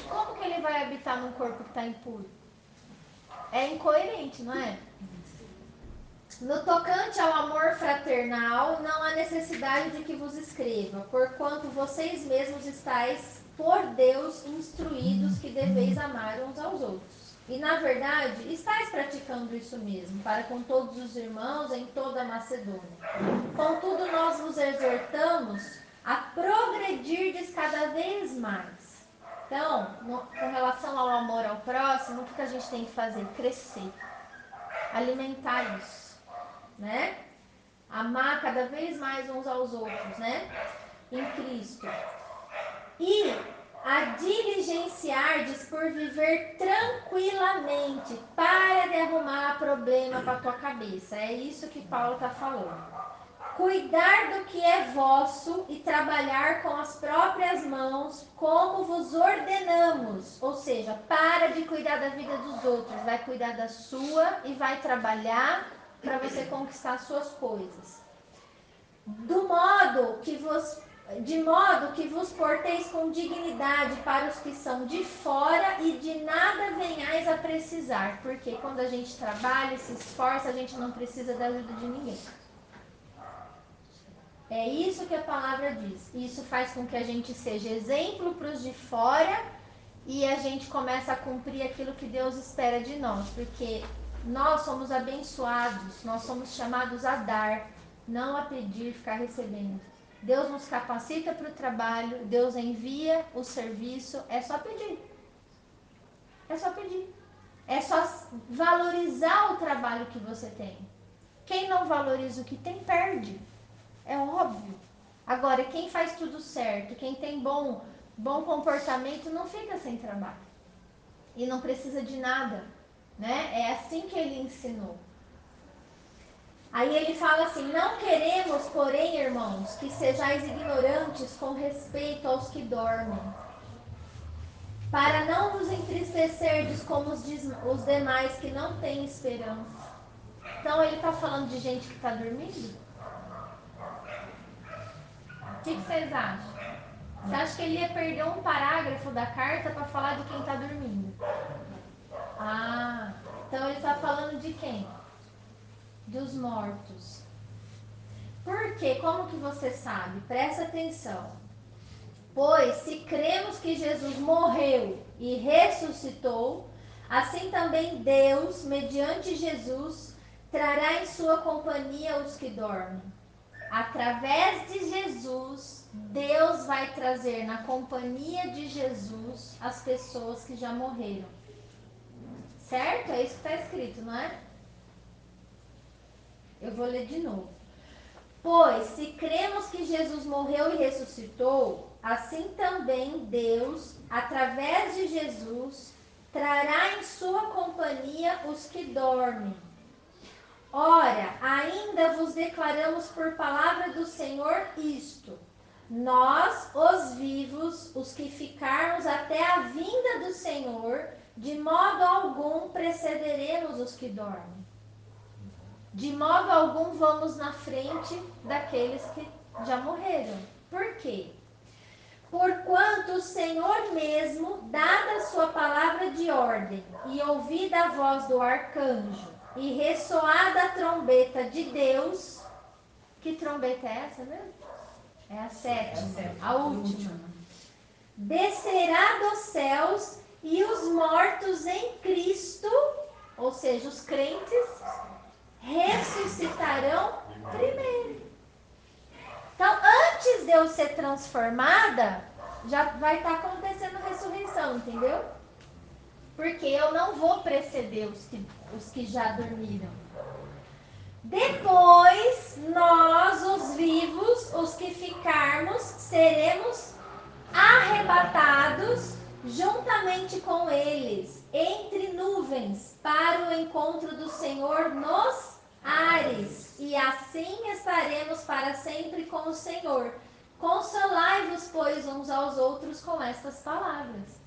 Como que ele vai habitar num corpo que está impuro? É incoerente, não é? No tocante ao amor fraternal, não há necessidade de que vos escreva, porquanto vocês mesmos estáis por Deus instruídos que deveis amar uns aos outros. E na verdade, estáis praticando isso mesmo, para com todos os irmãos em toda a Macedônia. Contudo, nós vos exortamos a progredirdes cada vez mais. Então, com relação ao amor ao próximo, o que a gente tem que fazer? Crescer, alimentar isso. Né? Amar cada vez mais uns aos outros, né? Em Cristo. E a diligenciardes por viver tranquilamente. Para de arrumar problema para tua cabeça. É isso que Paulo está falando. Cuidar do que é vosso e trabalhar com as próprias mãos, como vos ordenamos. Ou seja, para de cuidar da vida dos outros. Vai cuidar da sua e vai trabalhar para você conquistar suas coisas. De modo que vos porteis com dignidade para os que são de fora e de nada venhais a precisar. Porque quando a gente trabalha e se esforça, a gente não precisa da ajuda de ninguém. É isso que a palavra diz. Isso faz com que a gente seja exemplo para os de fora e a gente começa a cumprir aquilo que Deus espera de nós. Porque nós somos abençoados, nós somos chamados a dar, não a pedir, ficar recebendo. Deus nos capacita para o trabalho, Deus envia o serviço, é só pedir. É só pedir. É só valorizar o trabalho que você tem. Quem não valoriza o que tem, perde. É óbvio. Agora, quem faz tudo certo, quem tem bom comportamento, não fica sem trabalho. E não precisa de nada. Né? É assim que ele ensinou. Aí ele fala assim: não queremos, porém, irmãos, que sejais ignorantes com respeito aos que dormem, para não vos entristecerdes como os demais que não têm esperança. Então ele está falando de gente que está dormindo? O que vocês acham? Você acha que ele ia perder um parágrafo da carta para falar de quem está dormindo? Ah, então ele está falando de quem? Dos mortos. Por quê? Como que você sabe? Presta atenção. Pois se cremos que Jesus morreu e ressuscitou, assim também Deus, mediante Jesus, trará em sua companhia os que dormem. Através de Jesus, Deus vai trazer na companhia de Jesus as pessoas que já morreram. Certo? É isso que está escrito, não é? Eu vou ler de novo. Pois, se cremos que Jesus morreu e ressuscitou, assim também Deus, através de Jesus, trará em sua companhia os que dormem. Ora, ainda vos declaramos por palavra do Senhor isto: nós, os vivos, os que ficarmos até a vinda do Senhor, de modo algum precederemos os que dormem. De modo algum vamos na frente daqueles que já morreram. Por quê? Porquanto o Senhor mesmo, dada a sua palavra de ordem, e ouvida a voz do arcanjo, e ressoada a trombeta de Deus, que trombeta é essa mesmo? É a sétima, a última. Descerá dos céus e os mortos em Cristo, ou seja, os crentes, ressuscitarão primeiro. Então, antes de eu ser transformada, já vai estar acontecendo a ressurreição, entendeu? Porque eu não vou preceder os que já dormiram. Depois, nós, os vivos, os que ficarmos, seremos arrebatados juntamente com eles, entre nuvens, para o encontro do Senhor nos ares, e assim estaremos para sempre com o Senhor. Consolai-vos, pois, uns aos outros com estas palavras.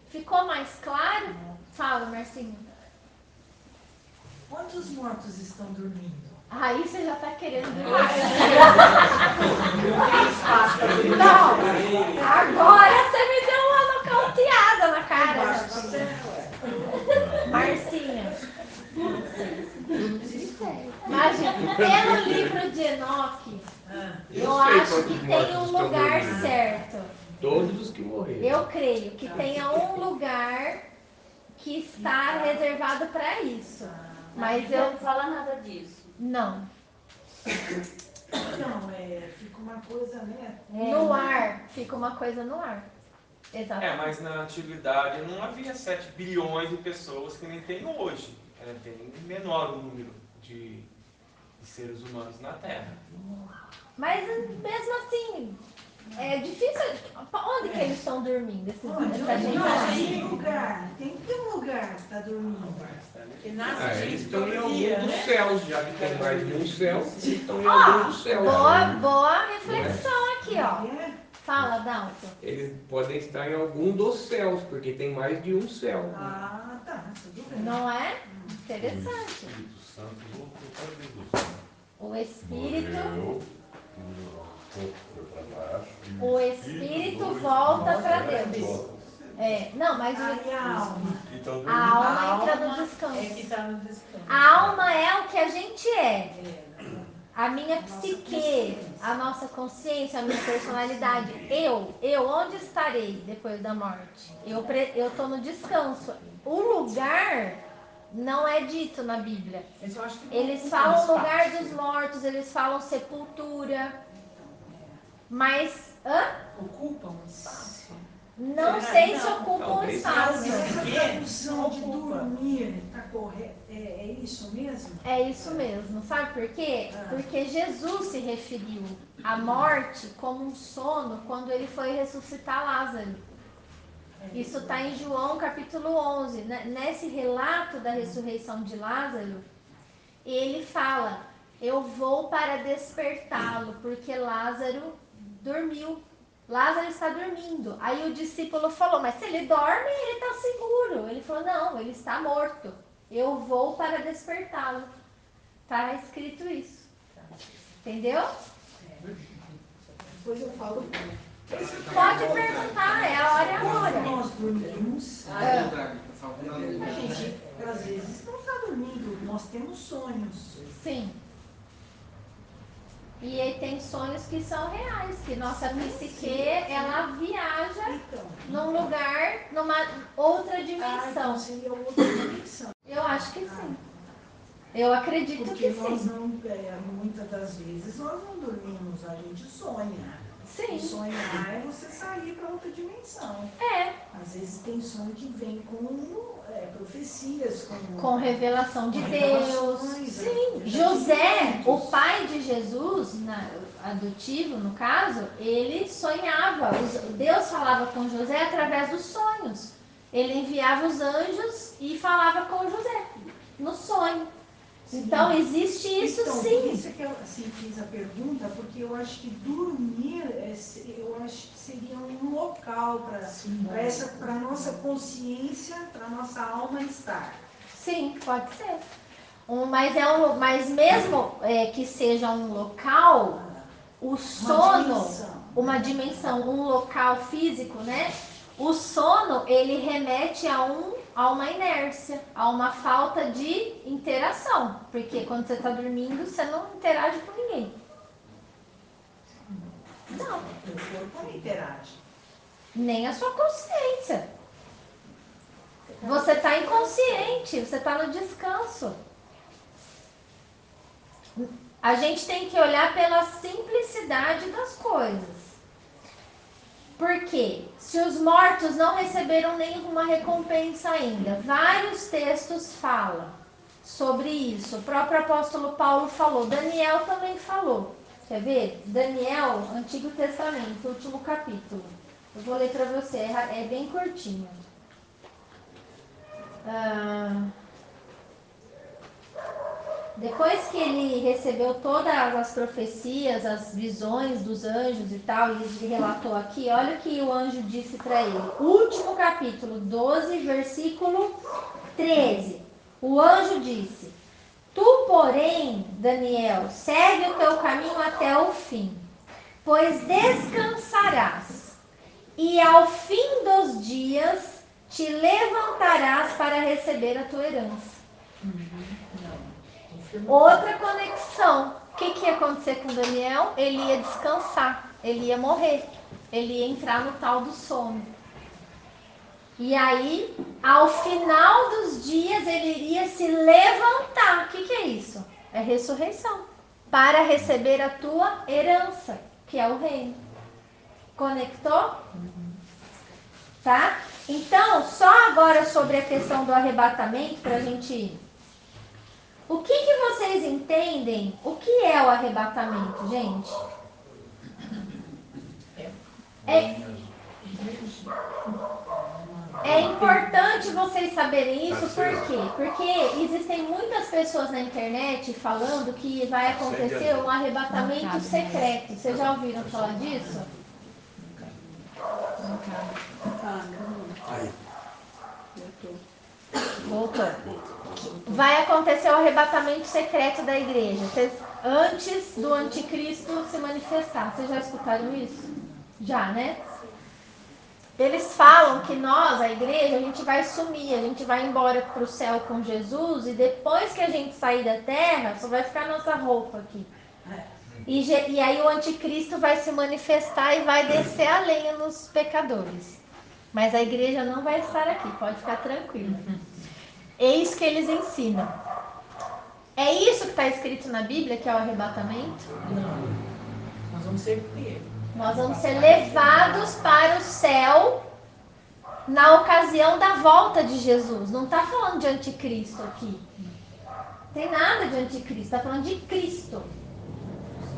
Ficou mais claro? Fala, Marcinho. Onde os mortos estão dormindo? Aí você já está querendo Não demais. tem espaço para dormir. Não, agora você me deu uma nocauteada na cara. Marcinha. Imagina, pelo livro de Enoque, eu acho que tem um lugar certo. Todos os que morreram. Eu creio que tenha um lugar que está reservado para isso. Mas eu não fala nada disso. não. Não, fica uma coisa, né? No ar, fica uma coisa no ar. Exatamente. Mas na antiguidade não havia 7 bilhões de pessoas que nem tem hoje. Era bem menor o número de seres humanos na Terra. Mas mesmo assim, é difícil. Onde que eles estão dormindo? Essa gente Tem lugar, tem que ter um lugar para dormir. Que nasce Eles gente estão em todo algum dia, dos né? céus, já que tem mais de um céu, eles estão em algum dos céus. boa reflexão aqui, ó. Fala, Dalton. Eles podem estar em algum dos céus, porque tem mais de um céu. Ah, tá, tudo bem. Não é? Interessante. Espírito Santo voltou para Deus. O Espírito, Morreu, foi para baixo. e o Espírito volta para Deus. Não, mas Aí a alma. Então, a alma entra no É que descanso. está no descanso. A alma é o que a gente é. A minha psique, a nossa consciência, a minha personalidade. Eu onde estarei depois da morte? Eu estou no descanso. O lugar não é dito na Bíblia. Mas eu acho que Eles não falam tem lugar espaço. dos mortos, eles falam sepultura. Mas, Ocupam um espaço. não Será? sei se Não, ocupam um talvez espaço. Mas essa Porque tradução de ocupa. dormir está correta? É isso mesmo? É isso mesmo. Sabe por quê? Porque Jesus se referiu à morte como um sono quando ele foi ressuscitar Lázaro. Isso está em João capítulo 11. Nesse relato da ressurreição de Lázaro, ele fala: eu vou para despertá-lo, porque Lázaro dormiu. Lázaro está dormindo. Aí o discípulo falou: mas se ele dorme, ele está seguro. Ele falou: não, ele está morto. Eu vou para despertá-lo. Está escrito isso. Entendeu? Depois eu falo. Pode perguntar, é a hora agora. Nós dormimos. A gente, às vezes, não está dormindo. Nós temos sonhos. Sim. E aí tem sonhos que são reais, que nossa psique, ela viaja Então. num lugar, numa outra Então dimensão. seria outra dimensão. Eu acho que sim. Eu acredito Porque que nós sim. não, muitas das vezes, nós não dormimos, a gente sonha. Sim. Sonhar é você sair para outra dimensão. É, Às vezes tem sonho que vem com profecias, com revelação de com Deus. revelações, Sim. né? José, o pai de Jesus, adotivo no caso, ele sonhava. Deus falava com José através dos sonhos. Ele enviava os anjos e falava com José no sonho. Sim. Então existe isso, Então, sim. por isso que eu fiz a pergunta, porque eu acho que dormir, eu acho que seria um local para a nossa consciência, para a nossa alma estar. Sim, pode ser. Mas mesmo que seja um local, O sono, dimensão. uma dimensão, um local físico, né? O sono, ele remete a uma inércia, a uma falta de interação. Porque quando você está dormindo, você não interage com ninguém. Não. O corpo não interage. Nem a sua consciência. Você está inconsciente, você está no descanso. A gente tem que olhar pela simplicidade das coisas. Porque se os mortos não receberam nenhuma recompensa ainda, vários textos falam sobre isso. O próprio apóstolo Paulo falou, Daniel também falou. Quer ver? Daniel, Antigo Testamento, último capítulo. Eu vou ler para você, é bem curtinho. Depois que ele recebeu todas as profecias, as visões dos anjos e tal, e ele relatou aqui, olha o que o anjo disse para ele. Último capítulo 12, versículo 13. O anjo disse, tu, porém, Daniel, segue o teu caminho até o fim, pois descansarás, e ao fim dos dias te levantarás para receber a tua herança. Outra conexão. O que ia acontecer com Daniel? Ele ia descansar, ele ia morrer, ele ia entrar no tal do sono. E aí, ao final dos dias, ele iria se levantar. O que é isso? É ressurreição. Para receber a tua herança, que é o reino. Conectou? Tá? Então, só agora sobre a questão do arrebatamento, para a gente ir. O que vocês entendem? O que é o arrebatamento, gente? É importante vocês saberem isso, por quê? Porque existem muitas pessoas na internet falando que vai acontecer um arrebatamento secreto. Vocês já ouviram falar disso? Voltou. Vai acontecer o arrebatamento secreto da igreja, antes do anticristo se manifestar. Vocês já escutaram isso? Já, né? Eles falam que nós, a igreja, a gente vai sumir, a gente vai embora para o céu com Jesus e depois que a gente sair da terra, só vai ficar nossa roupa aqui. E aí o anticristo vai se manifestar e vai descer a lenha nos pecadores. Mas a igreja não vai estar aqui, pode ficar tranquilo. É isso que eles ensinam. É isso que está escrito na Bíblia, que é o arrebatamento? Não. Nós vamos ser pegos. Nós vamos ser levados para o céu na ocasião da volta de Jesus. Não está falando de anticristo aqui. Não tem nada de anticristo, está falando de Cristo.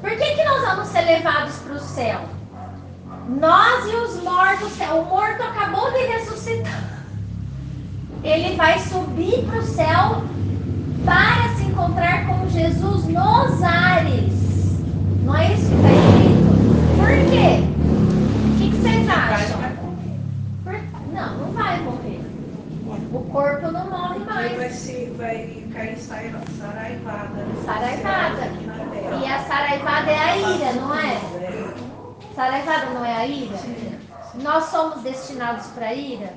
Por que nós vamos ser levados para o céu? Nós e os mortos, o morto acabou de ressuscitar. Ele vai subir para o céu para se encontrar com Jesus nos ares. Não é isso que está escrito? Por quê? O que vocês acham? Não vai morrer. O corpo não morre mais. Vai cair saraivada. Saraivada. E a saraivada é a ira, não é? Saraivada não é a ira? Nós somos destinados para a ira?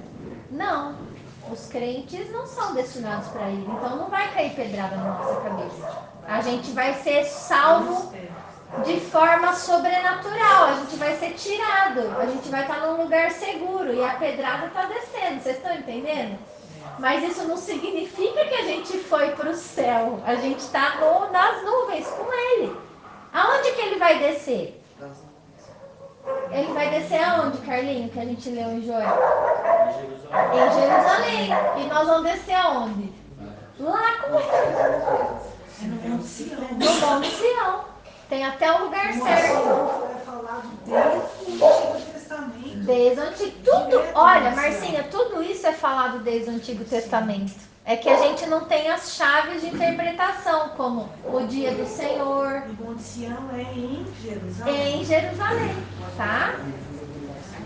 Não. Os crentes não são destinados para ira. Então não vai cair pedrada na nossa cabeça. A gente vai ser salvo de forma sobrenatural. A gente vai ser tirado. A gente vai estar num lugar seguro. E a pedrada está descendo. Vocês estão entendendo? Mas isso não significa que a gente foi para o céu. A gente está nas nuvens com ele. Aonde que ele vai descer? Ele vai descer aonde, Carlinho, que a gente leu em Joel? Em Jerusalém. E nós vamos descer aonde? Lá com ele. No Monte Sião. No Monte Sião. Tem até o lugar certo. É falado desde o Antigo Testamento. Desde o Antigo. Tudo, olha, Marcinha, tudo isso é falado desde o Antigo Testamento. É que a gente não tem as chaves de interpretação, como o dia do Senhor. O Monte Sião é em Jerusalém. É em Jerusalém, tá?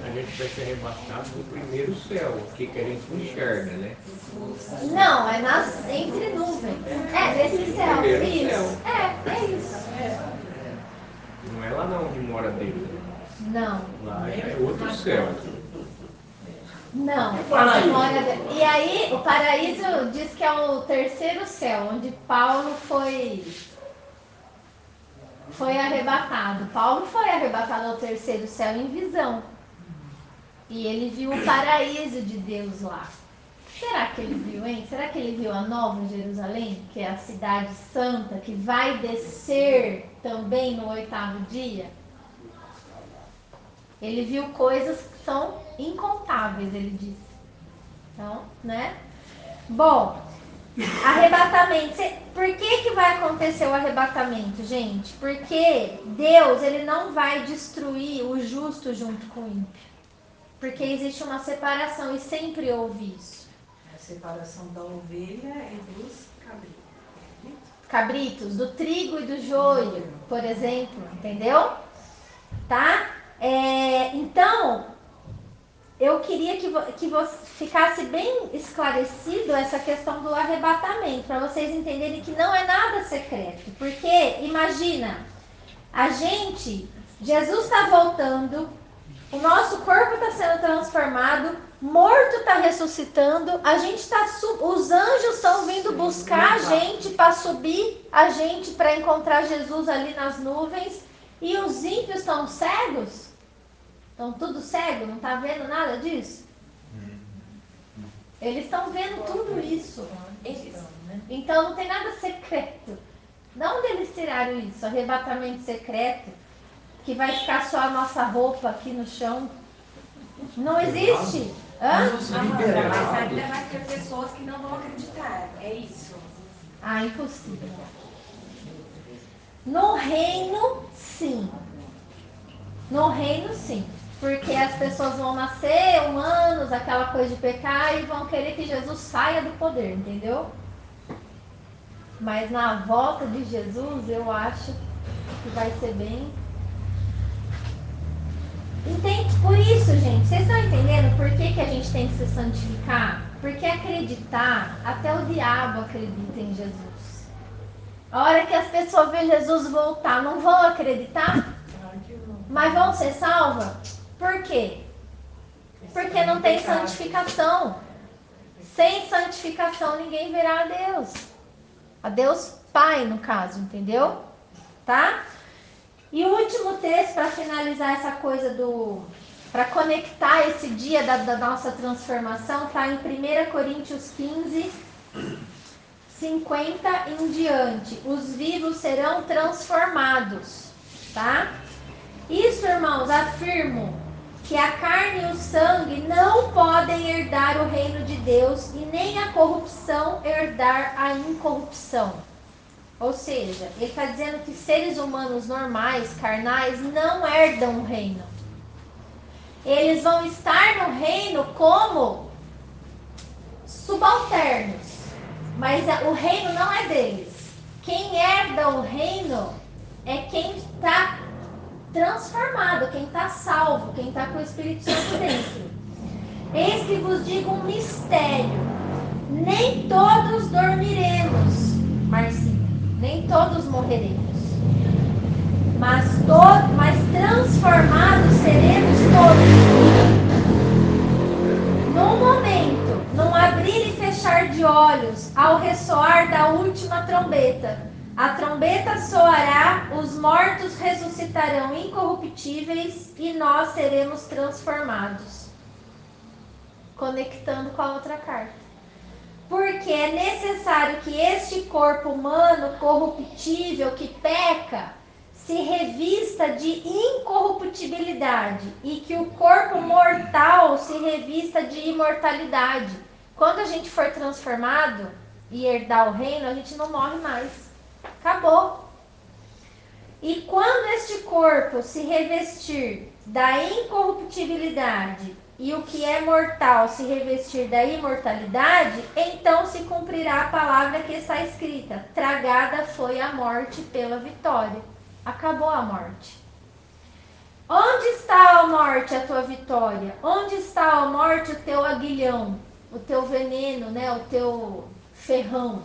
A gente vai ser arrebatado no primeiro céu, que a gente não enxerga, né? Não, é entre nuvens. É, desse céu. Primeiro Isso. céu. É isso. Não é lá não onde mora Deus. Não. Lá é outro céu. Não, onde mora Deus. E aí, o paraíso diz que é o terceiro céu, onde Paulo foi arrebatado. Paulo foi arrebatado ao terceiro céu em visão. E ele viu o paraíso de Deus lá. Será que ele viu, hein? Será que ele viu a Nova Jerusalém, que é a cidade santa, que vai descer também no 8º dia? Ele viu coisas que são incontáveis, ele disse. Então, né? Bom, arrebatamento. Por que vai acontecer o arrebatamento, gente? Porque Deus, ele não vai destruir o justo junto com o ímpio. Porque existe uma separação e sempre houve isso. A separação da ovelha e dos Cabritos, do trigo e do joio, por exemplo, entendeu? Tá? Então, eu queria que você ficasse bem esclarecido essa questão do arrebatamento, para vocês entenderem que não é nada secreto. Porque, imagina, Jesus está voltando, o nosso corpo está sendo transformado, morto está ressuscitando, os anjos estão vindo buscar a gente para subir a gente para encontrar Jesus ali nas nuvens, e os ímpios estão cegos? Estão tudo cego? Não está vendo nada disso? Eles estão vendo tudo isso. Então não tem nada secreto. De onde eles tiraram isso? Arrebatamento secreto? Que vai ficar só a nossa roupa aqui no chão? Não existe. Mas ainda vai ter pessoas que não vão acreditar. É isso. Impossível. No reino, sim. No reino, sim. Porque as pessoas vão nascer humanos, aquela coisa de pecar, e vão querer que Jesus saia do poder, entendeu? Mas na volta de Jesus, eu acho que vai ser bem... Entende? Por isso, gente, vocês estão entendendo por que a gente tem que se santificar? Porque acreditar, até o diabo acredita em Jesus. A hora que as pessoas veem Jesus voltar, não vão acreditar? Mas vão ser salvas? Por quê? Porque não tem santificação. Sem santificação, ninguém verá a Deus. A Deus Pai, no caso, entendeu? Tá? E o último texto para finalizar essa coisa para conectar esse dia da nossa transformação, está em 1 Coríntios 15, 50 em diante. Os vivos serão transformados, tá? Isso, irmãos, afirmo que a carne e o sangue não podem herdar o reino de Deus e nem a corrupção herdar a incorrupção. Ou seja, ele está dizendo que seres humanos normais, carnais, não herdam o reino. Eles vão estar no reino como subalternos, mas o reino não é deles. Quem herda o reino é quem está transformado, quem está salvo, quem está com o Espírito Santo dentro. Eis que vos digo um mistério: nem todos dormiremos, Marcinha. Nem todos morreremos, mas transformados seremos todos. Num momento, num abrir e fechar de olhos, ao ressoar da última trombeta, a trombeta soará, os mortos ressuscitarão incorruptíveis e nós seremos transformados. Conectando com a outra carta. Porque é necessário que este corpo humano corruptível que peca se revista de incorruptibilidade e que o corpo mortal se revista de imortalidade. Quando a gente for transformado e herdar o reino, a gente não morre mais. Acabou. E quando este corpo se revestir da incorruptibilidade e o que é mortal se revestir da imortalidade, então se cumprirá a palavra que está escrita: tragada foi a morte pela vitória. Acabou a morte. Onde está a morte, a tua vitória? Onde está a morte, o teu aguilhão, o teu veneno, né? O teu ferrão?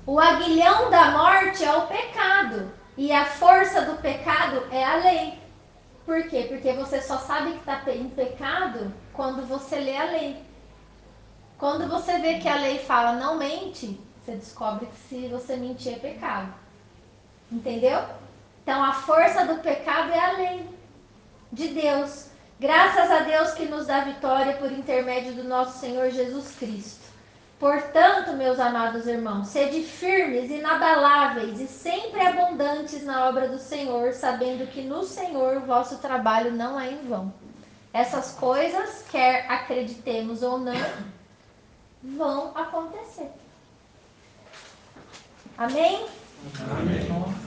O aguilhão da morte é o pecado. E a força do pecado é a lei. Por quê? Porque você só sabe que está em pecado quando você lê a lei. Quando você vê que a lei fala não mente, você descobre que se você mentir é pecado. Entendeu? Então a força do pecado é a lei de Deus. Graças a Deus que nos dá vitória por intermédio do nosso Senhor Jesus Cristo. Portanto, meus amados irmãos, sede firmes, inabaláveis e sempre abundantes na obra do Senhor, sabendo que no Senhor o vosso trabalho não é em vão. Essas coisas, quer acreditemos ou não, vão acontecer. Amém? Amém.